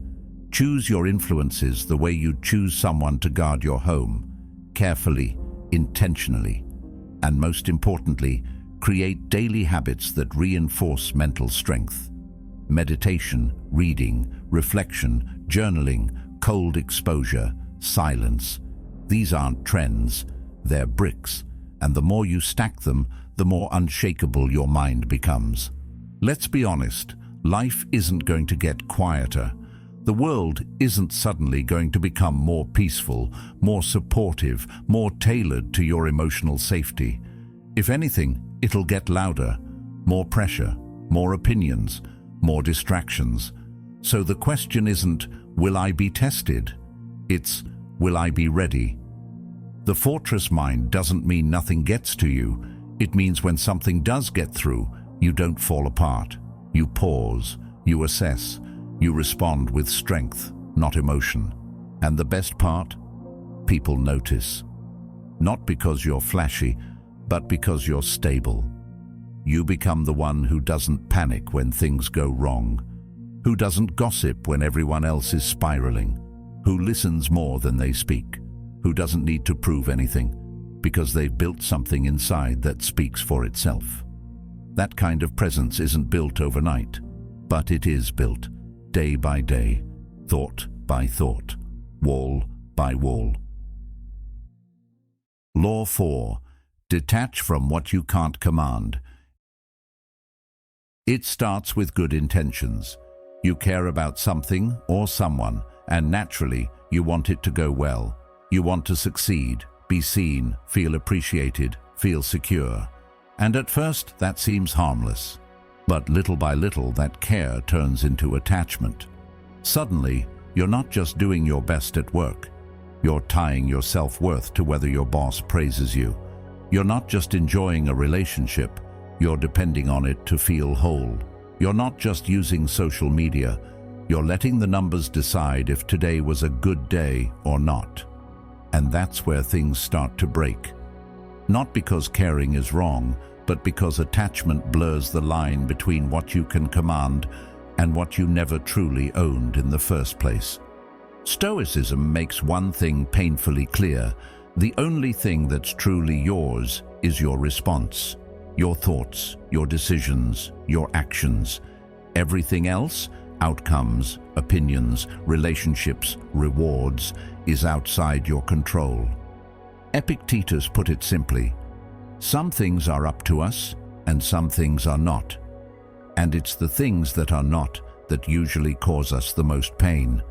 Choose your influences the way you'd choose someone to guard your home. Carefully, intentionally, and most importantly, create daily habits that reinforce mental strength. Meditation, reading, reflection, journaling, cold exposure, silence. These aren't trends, they're bricks, and the more you stack them, the more unshakable your mind becomes. Let's be honest, life isn't going to get quieter. The world isn't suddenly going to become more peaceful, more supportive, more tailored to your emotional safety. If anything, it'll get louder, more pressure, more opinions, more distractions. So the question isn't, will I be tested? It's, will I be ready? The fortress mind doesn't mean nothing gets to you. It means when something does get through, you don't fall apart. You pause, you assess, you respond with strength, not emotion. And the best part? People notice. Not because you're flashy, but because you're stable. You become the one who doesn't panic when things go wrong, who doesn't gossip when everyone else is spiraling, who listens more than they speak, who doesn't need to prove anything because they've built something inside that speaks for itself. That kind of presence isn't built overnight, but it is built day by day, thought by thought, wall by wall. Law 4. Detach from what you can't command. It starts with good intentions. You care about something or someone, and naturally, you want it to go well. You want to succeed, be seen, feel appreciated, feel secure. And at first, that seems harmless. But little by little, that care turns into attachment. Suddenly, you're not just doing your best at work. You're tying your self-worth to whether your boss praises you. You're not just enjoying a relationship, you're depending on it to feel whole. You're not just using social media, you're letting the numbers decide if today was a good day or not. And that's where things start to break. Not because caring is wrong, but because attachment blurs the line between what you can command and what you never truly owned in the first place. Stoicism makes one thing painfully clear: the only thing that's truly yours is your response, your thoughts, your decisions, your actions. Everything else, outcomes, opinions, relationships, rewards, is outside your control. Epictetus put it simply: some things are up to us, and some things are not. And it's the things that are not that usually cause us the most pain.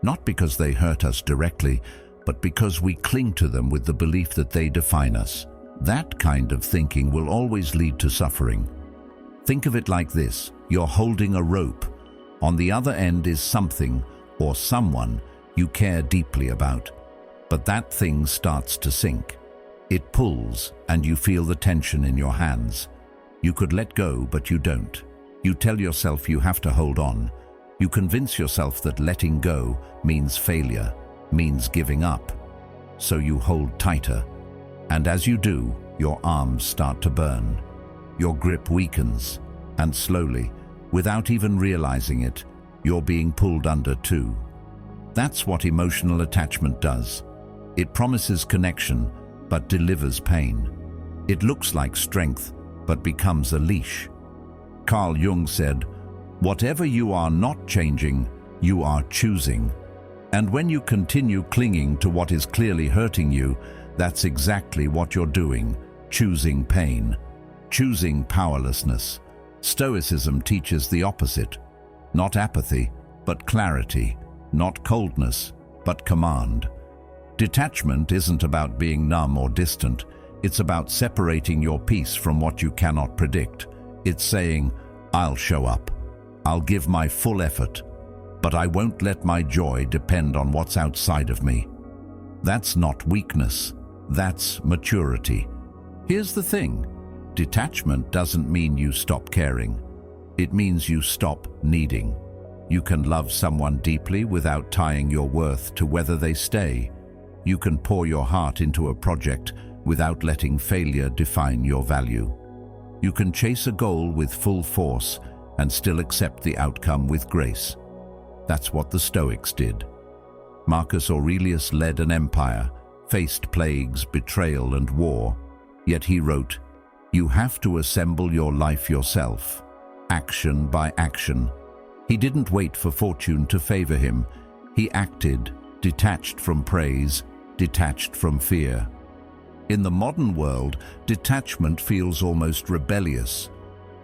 Not because they hurt us directly, but because we cling to them with the belief that they define us. That kind of thinking will always lead to suffering. Think of it like this: you're holding a rope. On the other end is something or someone you care deeply about. But that thing starts to sink. It pulls, and you feel the tension in your hands. You could let go, but you don't. You tell yourself you have to hold on. You convince yourself that letting go means failure, means giving up. So you hold tighter. And as you do, your arms start to burn. Your grip weakens, and slowly, without even realizing it, you're being pulled under too. That's what emotional attachment does. It promises connection, but delivers pain. It looks like strength, but becomes a leash. Carl Jung said, "Whatever you are not changing, you are choosing." And when you continue clinging to what is clearly hurting you, that's exactly what you're doing, choosing pain, choosing powerlessness. Stoicism teaches the opposite. Not apathy, but clarity. Not coldness, but command. Detachment isn't about being numb or distant. It's about separating your peace from what you cannot predict. It's saying, I'll show up. I'll give my full effort, but I won't let my joy depend on what's outside of me. That's not weakness. That's maturity. Here's the thing. Detachment doesn't mean you stop caring. It means you stop needing. You can love someone deeply without tying your worth to whether they stay. You can pour your heart into a project without letting failure define your value. You can chase a goal with full force and still accept the outcome with grace. That's what the Stoics did. Marcus Aurelius led an empire, faced plagues, betrayal, and war. Yet he wrote, "You have to assemble your life yourself, action by action." He didn't wait for fortune to favor him. He acted, detached from praise, detached from fear. In the modern world, detachment feels almost rebellious.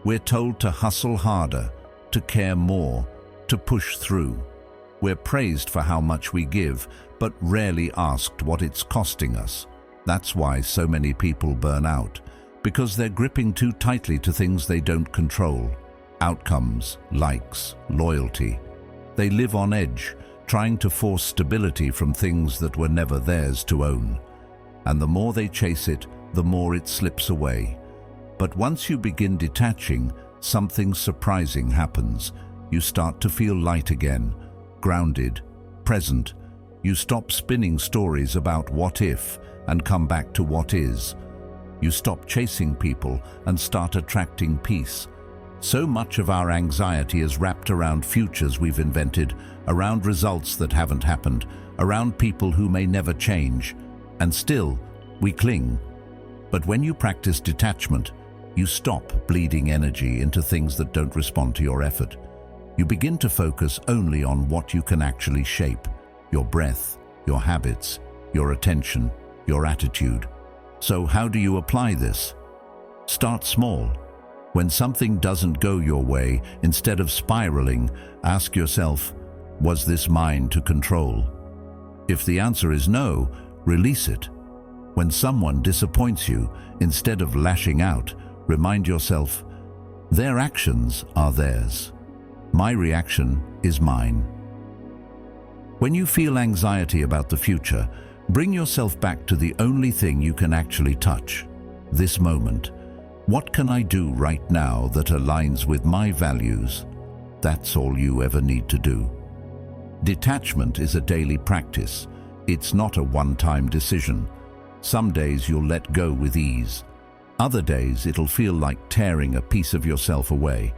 We're told to hustle harder, to care more, to push through. We're praised for how much we give, but rarely asked what it's costing us. That's why so many people burn out, because they're gripping too tightly to things they don't control. Outcomes, likes, loyalty. They live on edge, trying to force stability from things that were never theirs to own. And the more they chase it, the more it slips away. But once you begin detaching, something surprising happens. You start to feel light again, grounded, present. You stop spinning stories about what if and come back to what is. You stop chasing people and start attracting peace. So much of our anxiety is wrapped around futures we've invented, around results that haven't happened, around people who may never change. And still, we cling. But when you practice detachment, you stop bleeding energy into things that don't respond to your effort. You begin to focus only on what you can actually shape: your breath, your habits, your attention, your attitude. So how do you apply this? Start small. When something doesn't go your way, instead of spiraling, ask yourself, was this mine to control? If the answer is no, release it. When someone disappoints you, instead of lashing out, remind yourself, their actions are theirs. My reaction is mine. When you feel anxiety about the future, bring yourself back to the only thing you can actually touch: this moment. What can I do right now that aligns with my values? That's all you ever need to do. Detachment is a daily practice. It's not a one-time decision. Some days you'll let go with ease. Other days it'll feel like tearing a piece of yourself away.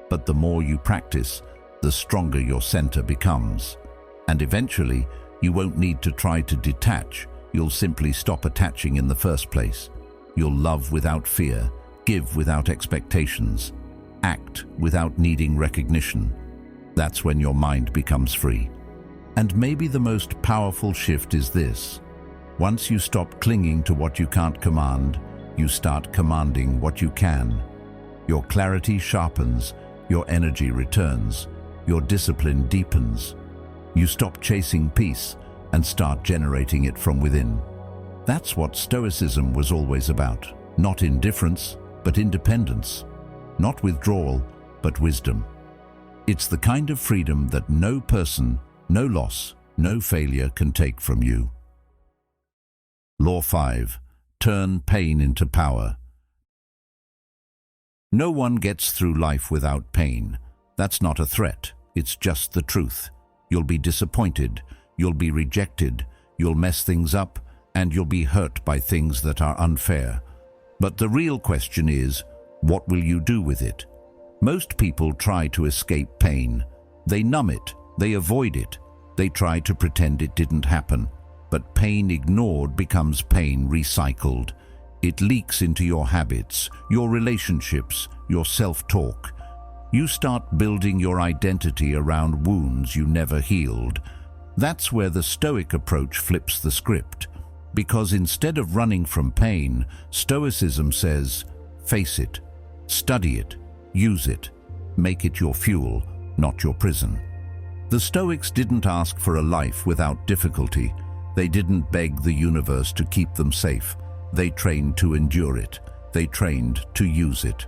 But the more you practice, the stronger your center becomes. And eventually, you won't need to try to detach. You'll simply stop attaching in the first place. You'll love without fear, give without expectations, act without needing recognition. That's when your mind becomes free. And maybe the most powerful shift is this: once you stop clinging to what you can't command, you start commanding what you can. Your clarity sharpens, your energy returns, your discipline deepens. You stop chasing peace and start generating it from within. That's what Stoicism was always about. Not indifference, but independence. Not withdrawal, but wisdom. It's the kind of freedom that no person, no loss, no failure can take from you. Law 5. Turn pain into power. No one gets through life without pain. That's not a threat, it's just the truth. You'll be disappointed, you'll be rejected, you'll mess things up, and you'll be hurt by things that are unfair. But the real question is, what will you do with it? Most people try to escape pain. They numb it, they avoid it, they try to pretend it didn't happen. But pain ignored becomes pain recycled. It leaks into your habits, your relationships, your self-talk. You start building your identity around wounds you never healed. That's where the Stoic approach flips the script. Because instead of running from pain, Stoicism says, face it, study it, use it, make it your fuel, not your prison. The Stoics didn't ask for a life without difficulty. They didn't beg the universe to keep them safe. They trained to endure it. They trained to use it.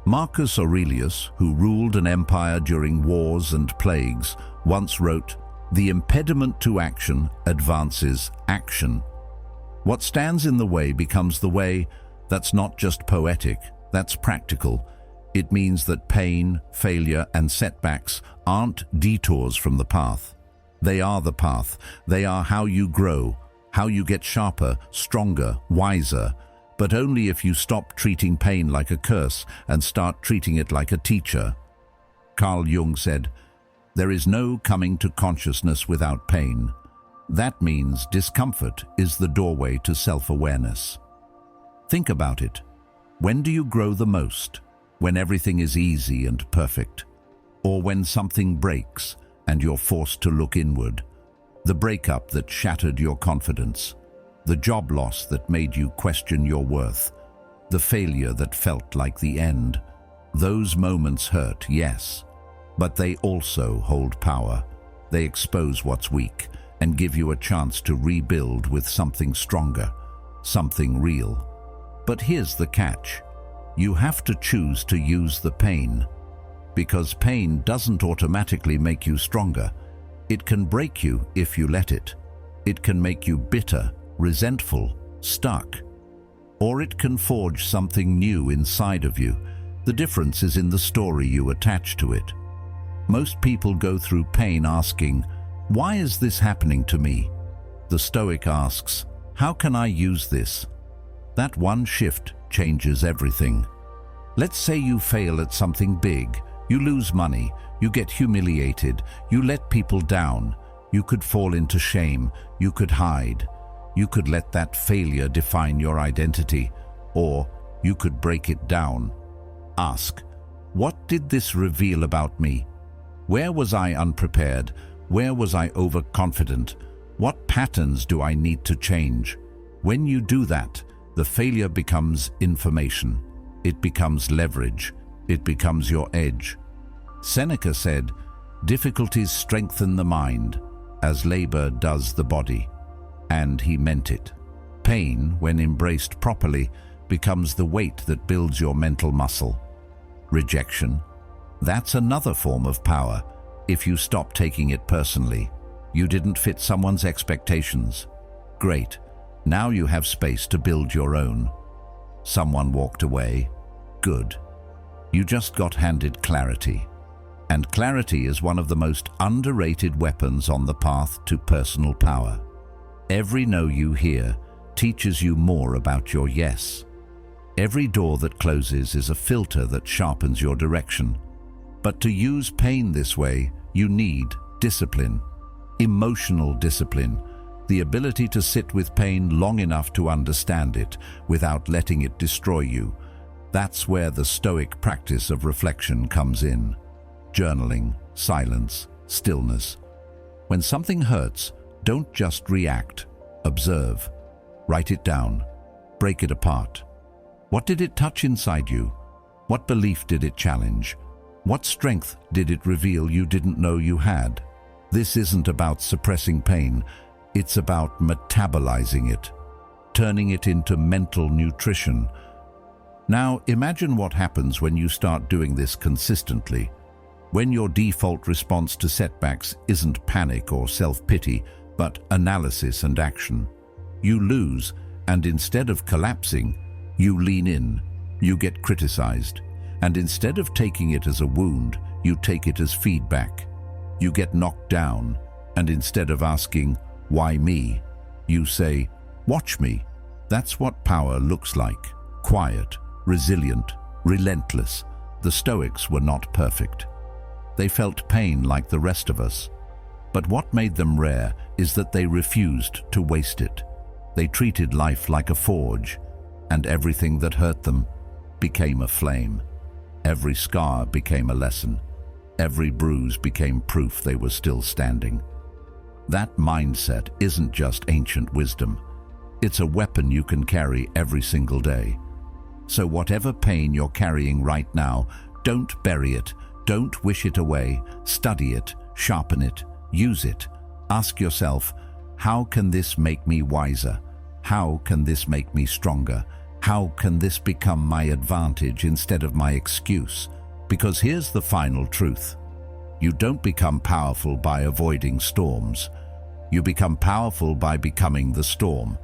Marcus Aurelius, who ruled an empire during wars and plagues, once wrote, "The impediment to action advances action." What stands in the way becomes the way. That's not just poetic, that's practical. It means that pain, failure, and setbacks aren't detours from the path. They are the path. They are how you grow, how you get sharper, stronger, wiser, but only if you stop treating pain like a curse and start treating it like a teacher. Carl Jung said, "There is no coming to consciousness without pain." That means discomfort is the doorway to self-awareness. Think about it. When do you grow the most? When everything is easy and perfect? Or when something breaks and you're forced to look inward? The breakup that shattered your confidence, the job loss that made you question your worth, the failure that felt like the end. Those moments hurt, yes, but they also hold power. They expose what's weak and give you a chance to rebuild with something stronger, something real. But here's the catch. You have to choose to use the pain, because pain doesn't automatically make you stronger. It can break you if you let it. It can make you bitter, resentful, stuck. Or it can forge something new inside of you. The difference is in the story you attach to it. Most people go through pain asking, "Why is this happening to me?" The Stoic asks, "How can I use this?" That one shift changes everything. Let's say you fail at something big. You lose money, you get humiliated, you let people down. You could fall into shame, you could hide. You could let that failure define your identity, or you could break it down. Ask, what did this reveal about me? Where was I unprepared? Where was I overconfident? What patterns do I need to change? When you do that, the failure becomes information. It becomes leverage. It becomes your edge. Seneca said, "Difficulties strengthen the mind, as labor does the body." And he meant it. Pain, when embraced properly, becomes the weight that builds your mental muscle. Rejection, that's another form of power. If you stop taking it personally, you didn't fit someone's expectations. Great, now you have space to build your own. Someone walked away. Good. You just got handed clarity. And clarity is one of the most underrated weapons on the path to personal power. Every no you hear teaches you more about your yes. Every door that closes is a filter that sharpens your direction. But to use pain this way, you need discipline, emotional discipline, the ability to sit with pain long enough to understand it without letting it destroy you. That's where the Stoic practice of reflection comes in. Journaling, silence, stillness. When something hurts, don't just react. Observe. Write it down. Break it apart. What did it touch inside you? What belief did it challenge? What strength did it reveal you didn't know you had? This isn't about suppressing pain. It's about metabolizing it, turning it into mental nutrition. Now, imagine what happens when you start doing this consistently. When your default response to setbacks isn't panic or self-pity, but analysis and action. You lose, and instead of collapsing, you lean in. You get criticized. And instead of taking it as a wound, you take it as feedback. You get knocked down, and instead of asking, "Why me?" you say, "Watch me." That's what power looks like. Quiet, resilient, relentless. The Stoics were not perfect. They felt pain like the rest of us. But what made them rare is that they refused to waste it. They treated life like a forge, and everything that hurt them became a flame. Every scar became a lesson. Every bruise became proof they were still standing. That mindset isn't just ancient wisdom. It's a weapon you can carry every single day. So whatever pain you're carrying right now, don't bury it. Don't wish it away. Study it, sharpen it, use it. Ask yourself, how can this make me wiser? How can this make me stronger? How can this become my advantage instead of my excuse? Because here's the final truth. You don't become powerful by avoiding storms. You become powerful by becoming the storm.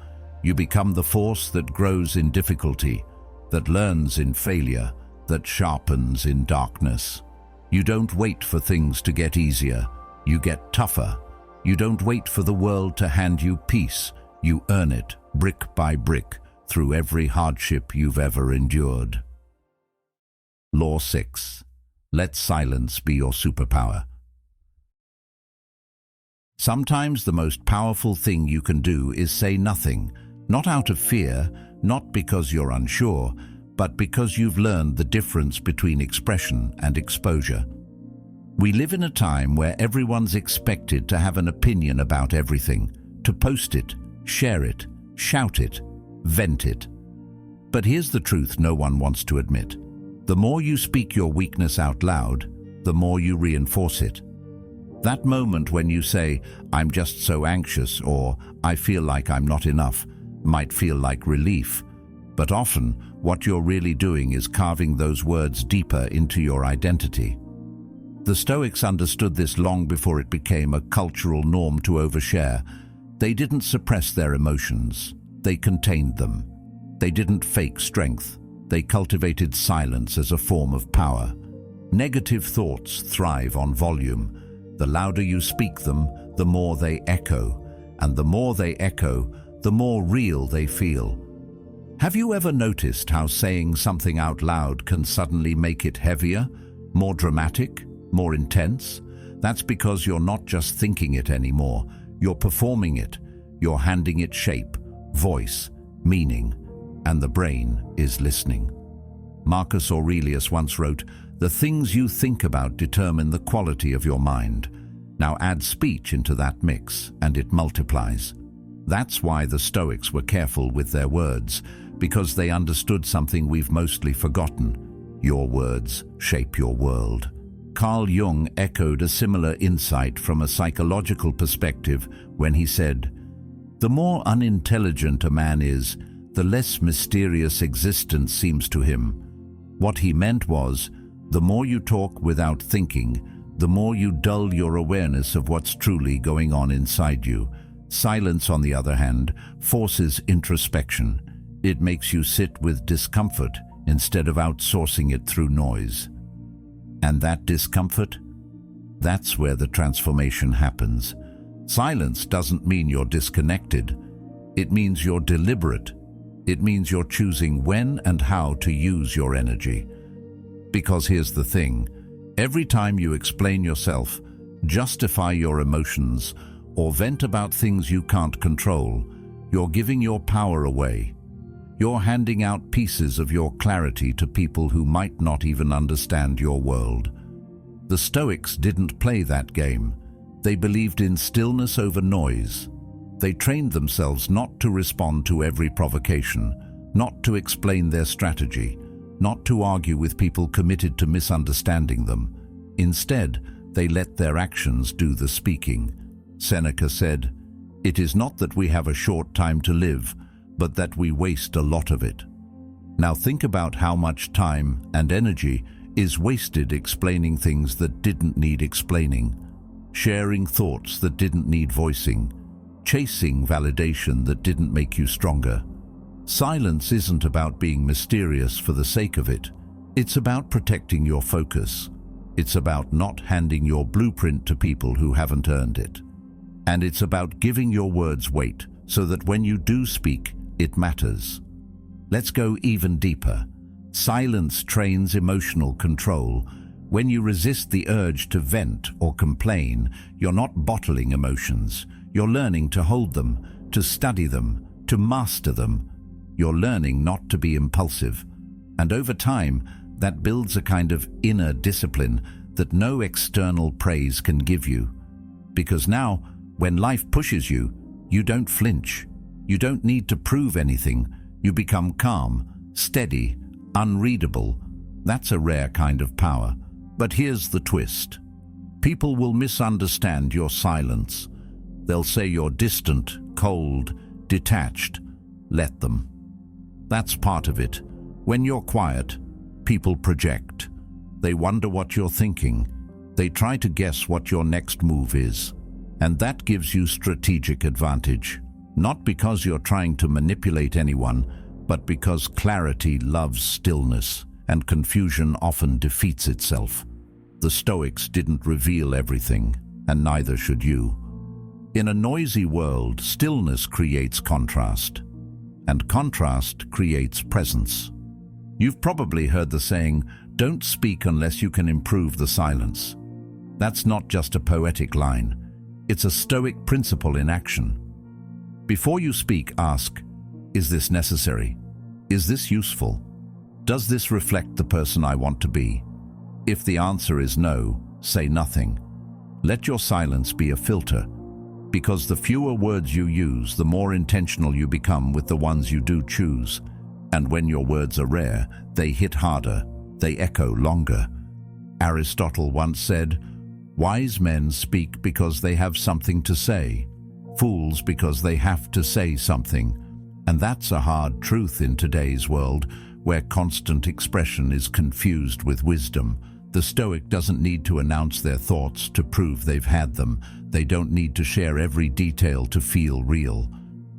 You become the force that grows in difficulty, that learns in failure, that sharpens in darkness. You don't wait for things to get easier. You get tougher. You don't wait for the world to hand you peace. You earn it, brick by brick, through every hardship you've ever endured. Law 6. Let silence be your superpower. Sometimes the most powerful thing you can do is say nothing, not out of fear, not because you're unsure, but because you've learned the difference between expression and exposure. We live in a time where everyone's expected to have an opinion about everything, to post it, share it, shout it, vent it. But here's the truth no one wants to admit. The more you speak your weakness out loud, the more you reinforce it. That moment when you say, "I'm just so anxious," or "I feel like I'm not enough," might feel like relief, but often what you're really doing is carving those words deeper into your identity. The Stoics understood this long before it became a cultural norm to overshare. They didn't suppress their emotions. They contained them. They didn't fake strength. They cultivated silence as a form of power. Negative thoughts thrive on volume. The louder you speak them, the more they echo. And the more they echo, the more real they feel. Have you ever noticed how saying something out loud can suddenly make it heavier, more dramatic, more intense? That's because you're not just thinking it anymore. You're performing it. You're handing it shape, voice, meaning, and the brain is listening. Marcus Aurelius once wrote, "The things you think about determine the quality of your mind." Now add speech into that mix, and it multiplies. That's why the Stoics were careful with their words, because they understood something we've mostly forgotten. Your words shape your world. Carl Jung echoed a similar insight from a psychological perspective when he said, "The more unintelligent a man is, the less mysterious existence seems to him." What he meant was, the more you talk without thinking, the more you dull your awareness of what's truly going on inside you. Silence, on the other hand, forces introspection. It makes you sit with discomfort instead of outsourcing it through noise. And that discomfort? That's where the transformation happens. Silence doesn't mean you're disconnected. It means you're deliberate. It means you're choosing when and how to use your energy. Because here's the thing, every time you explain yourself, justify your emotions, or vent about things you can't control, you're giving your power away. You're handing out pieces of your clarity to people who might not even understand your world. The Stoics didn't play that game. They believed in stillness over noise. They trained themselves not to respond to every provocation, not to explain their strategy, not to argue with people committed to misunderstanding them. Instead, they let their actions do the speaking. Seneca said, "It is not that we have a short time to live, but that we waste a lot of it." Now think about how much time and energy is wasted explaining things that didn't need explaining, sharing thoughts that didn't need voicing, chasing validation that didn't make you stronger. Silence isn't about being mysterious for the sake of it. It's about protecting your focus. It's about not handing your blueprint to people who haven't earned it. And it's about giving your words weight so that when you do speak, it matters. Let's go even deeper. Silence trains emotional control. When you resist the urge to vent or complain, you're not bottling emotions. You're learning to hold them, to study them, to master them. You're learning not to be impulsive. And over time, that builds a kind of inner discipline that no external praise can give you. Because now, when life pushes you, you don't flinch. You don't need to prove anything. You become calm, steady, unreadable. That's a rare kind of power. But here's the twist. People will misunderstand your silence. They'll say you're distant, cold, detached. Let them. That's part of it. When you're quiet, people project. They wonder what you're thinking. They try to guess what your next move is. And that gives you strategic advantage. Not because you're trying to manipulate anyone, but because clarity loves stillness, and confusion often defeats itself. The Stoics didn't reveal everything, and neither should you. In a noisy world, stillness creates contrast, and contrast creates presence. You've probably heard the saying, "Don't speak unless you can improve the silence." That's not just a poetic line. It's a Stoic principle in action. Before you speak, ask, is this necessary? Is this useful? Does this reflect the person I want to be? If the answer is no, say nothing. Let your silence be a filter, because the fewer words you use, the more intentional you become with the ones you do choose. And when your words are rare, they hit harder, they echo longer. Aristotle once said, "Wise men speak because they have something to say, fools because they have to say something." And that's a hard truth in today's world, where constant expression is confused with wisdom. The Stoic doesn't need to announce their thoughts to prove they've had them. They don't need to share every detail to feel real.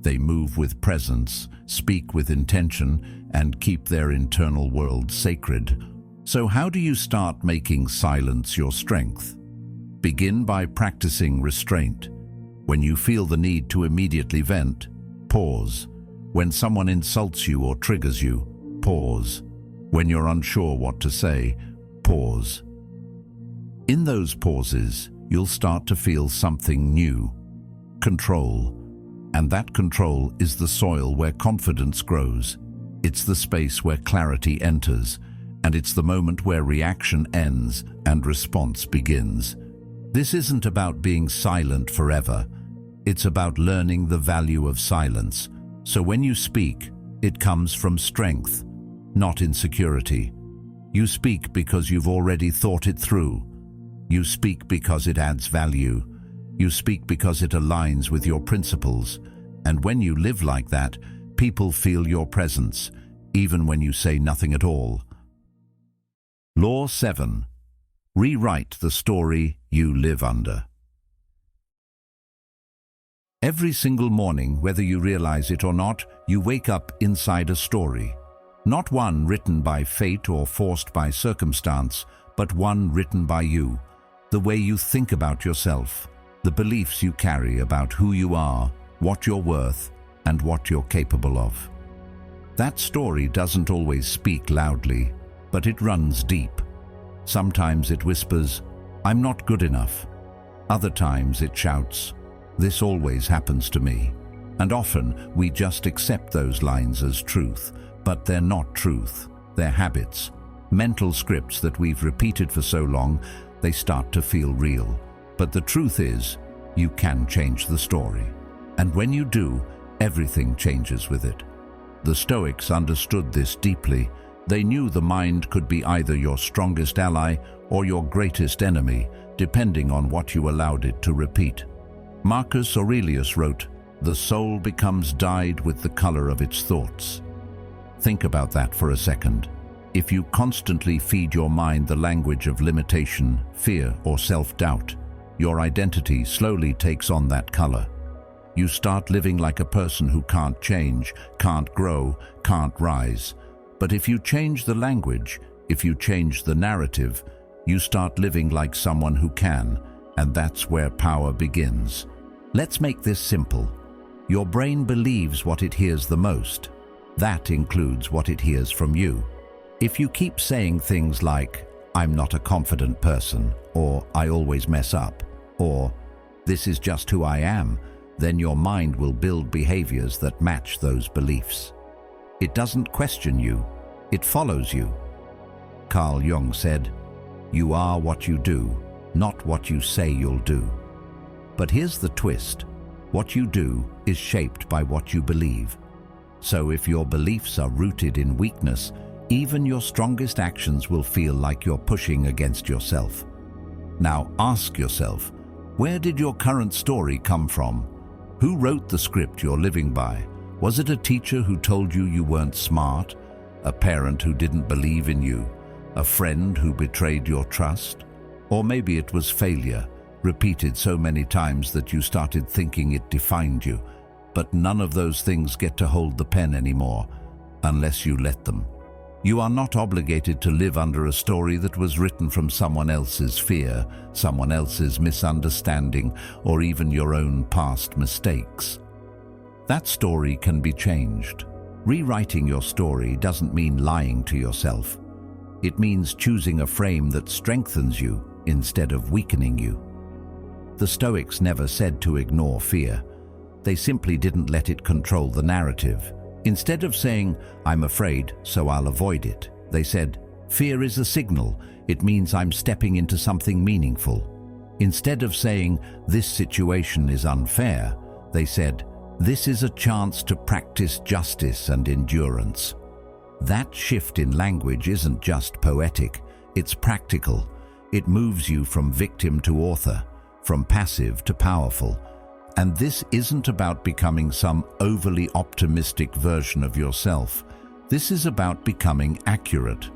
They move with presence, speak with intention, and keep their internal world sacred. So how do you start making silence your strength? Begin by practicing restraint. When you feel the need to immediately vent, pause. When someone insults you or triggers you, pause. When you're unsure what to say, pause. In those pauses, you'll start to feel something new. Control. And that control is the soil where confidence grows. It's the space where clarity enters, and it's the moment where reaction ends and response begins. This isn't about being silent forever. It's about learning the value of silence. So when you speak, it comes from strength, not insecurity. You speak because you've already thought it through. You speak because it adds value. You speak because it aligns with your principles. And when you live like that, people feel your presence, even when you say nothing at all. Law 7. Rewrite the story you live under. Every single morning, whether you realize it or not, you wake up inside a story. Not one written by fate or forced by circumstance, but one written by you. The way you think about yourself, the beliefs you carry about who you are, what you're worth, and what you're capable of. That story doesn't always speak loudly, but it runs deep. Sometimes it whispers, "I'm not good enough." Other times it shouts, "This always happens to me." And often we just accept those lines as truth, but they're not truth. They're habits, mental scripts that we've repeated for so long, they start to feel real. But the truth is, you can change the story. And when you do, everything changes with it. The Stoics understood this deeply. They knew the mind could be either your strongest ally or your greatest enemy, depending on what you allowed it to repeat. Marcus Aurelius wrote, "The soul becomes dyed with the color of its thoughts." Think about that for a second. If you constantly feed your mind the language of limitation, fear, or self-doubt, your identity slowly takes on that color. You start living like a person who can't change, can't grow, can't rise. But if you change the language, If you change the narrative, you start living like someone who can, and that's where power begins. Let's make this simple. Your brain believes what it hears the most. That includes what it hears from you. If you keep saying things like, "I'm not a confident person," or "I always mess up," or "this is just who I am," then your mind will build behaviors that match those beliefs. It doesn't question you, it follows you. Carl Jung said, "You are what you do, not what you say you'll do." But here's the twist. What you do is shaped by what you believe. So if your beliefs are rooted in weakness, even your strongest actions will feel like you're pushing against yourself. Now ask yourself, where did your current story come from? Who wrote the script you're living by? Was it a teacher who told you you weren't smart? A parent who didn't believe in you? A friend who betrayed your trust? Or maybe it was failure, repeated so many times that you started thinking it defined you. But none of those things get to hold the pen anymore, unless you let them. You are not obligated to live under a story that was written from someone else's fear, someone else's misunderstanding, or even your own past mistakes. That story can be changed. Rewriting your story doesn't mean lying to yourself. It means choosing a frame that strengthens you instead of weakening you. The Stoics never said to ignore fear. They simply didn't let it control the narrative. Instead of saying, "I'm afraid, so I'll avoid it," they said, "Fear is a signal. It means I'm stepping into something meaningful." Instead of saying, "This situation is unfair," they said, "This is a chance to practice justice and endurance." That shift in language isn't just poetic, it's practical. It moves you from victim to author, from passive to powerful. And this isn't about becoming some overly optimistic version of yourself. This is about becoming accurate.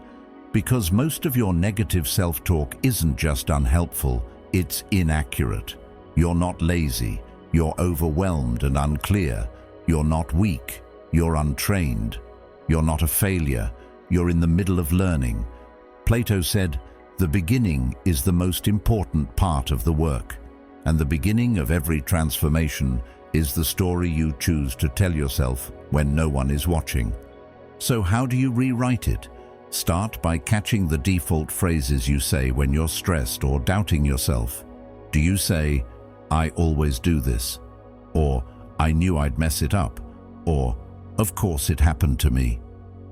Because most of your negative self-talk isn't just unhelpful, it's inaccurate. You're not lazy, you're overwhelmed and unclear. You're not weak, you're untrained. You're not a failure, you're in the middle of learning. Plato said, "The beginning is the most important part of the work." And the beginning of every transformation is the story you choose to tell yourself when no one is watching. So how do you rewrite it? Start by catching the default phrases you say when you're stressed or doubting yourself. Do you say, "I always do this," or "I knew I'd mess it up," or "Of course it happened to me"?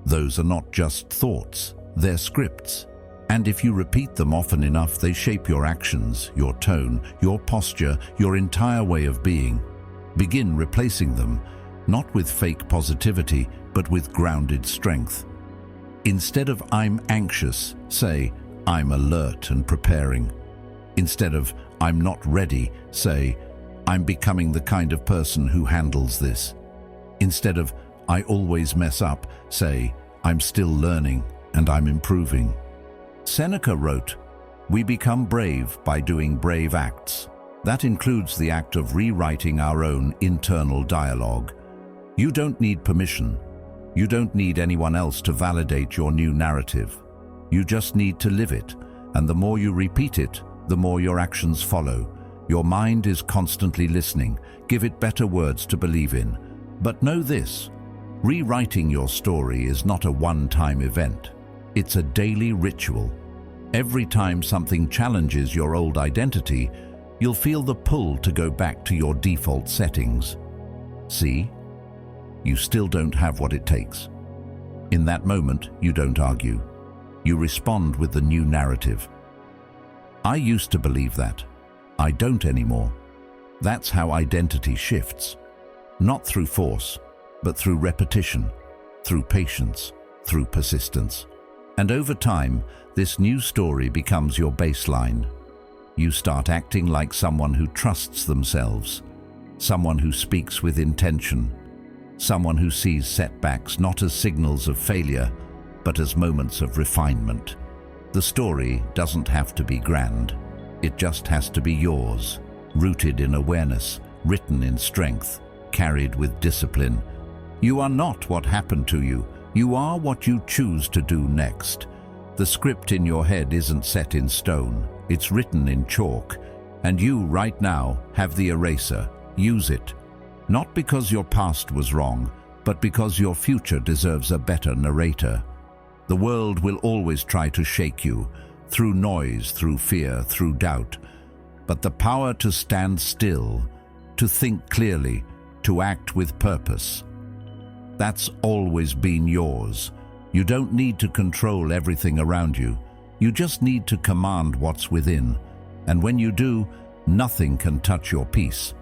Those are not just thoughts, they're scripts. And if you repeat them often enough, they shape your actions, your tone, your posture, your entire way of being. Begin replacing them, not with fake positivity, but with grounded strength. Instead of "I'm anxious," say, "I'm alert and preparing." Instead of "I'm not ready," say, "I'm becoming the kind of person who handles this." Instead of "I always mess up," say, "I'm still learning and I'm improving." Seneca wrote, "We become brave by doing brave acts." That includes the act of rewriting our own internal dialogue. You don't need permission. You don't need anyone else to validate your new narrative. You just need to live it, and the more you repeat it, the more your actions follow. Your mind is constantly listening. Give it better words to believe in. But know this, rewriting your story is not a one-time event. It's a daily ritual. Every time something challenges your old identity, you'll feel the pull to go back to your default settings. See? You still don't have what it takes. In that moment, you don't argue. You respond with the new narrative. I used to believe that. I don't anymore. That's how identity shifts. Not through force, but through repetition, through patience, through persistence. And over time, this new story becomes your baseline. You start acting like someone who trusts themselves, someone who speaks with intention, someone who sees setbacks not as signals of failure, but as moments of refinement. The story doesn't have to be grand. It just has to be yours, rooted in awareness, written in strength, carried with discipline. You are not what happened to you. You are what you choose to do next. The script in your head isn't set in stone, it's written in chalk. And you, right now, have the eraser. Use it. Not because your past was wrong, but because your future deserves a better narrator. The world will always try to shake you, through noise, through fear, through doubt. But the power to stand still, to think clearly, to act with purpose, that's always been yours. You don't need to control everything around you. You just need to command what's within. And when you do, nothing can touch your peace.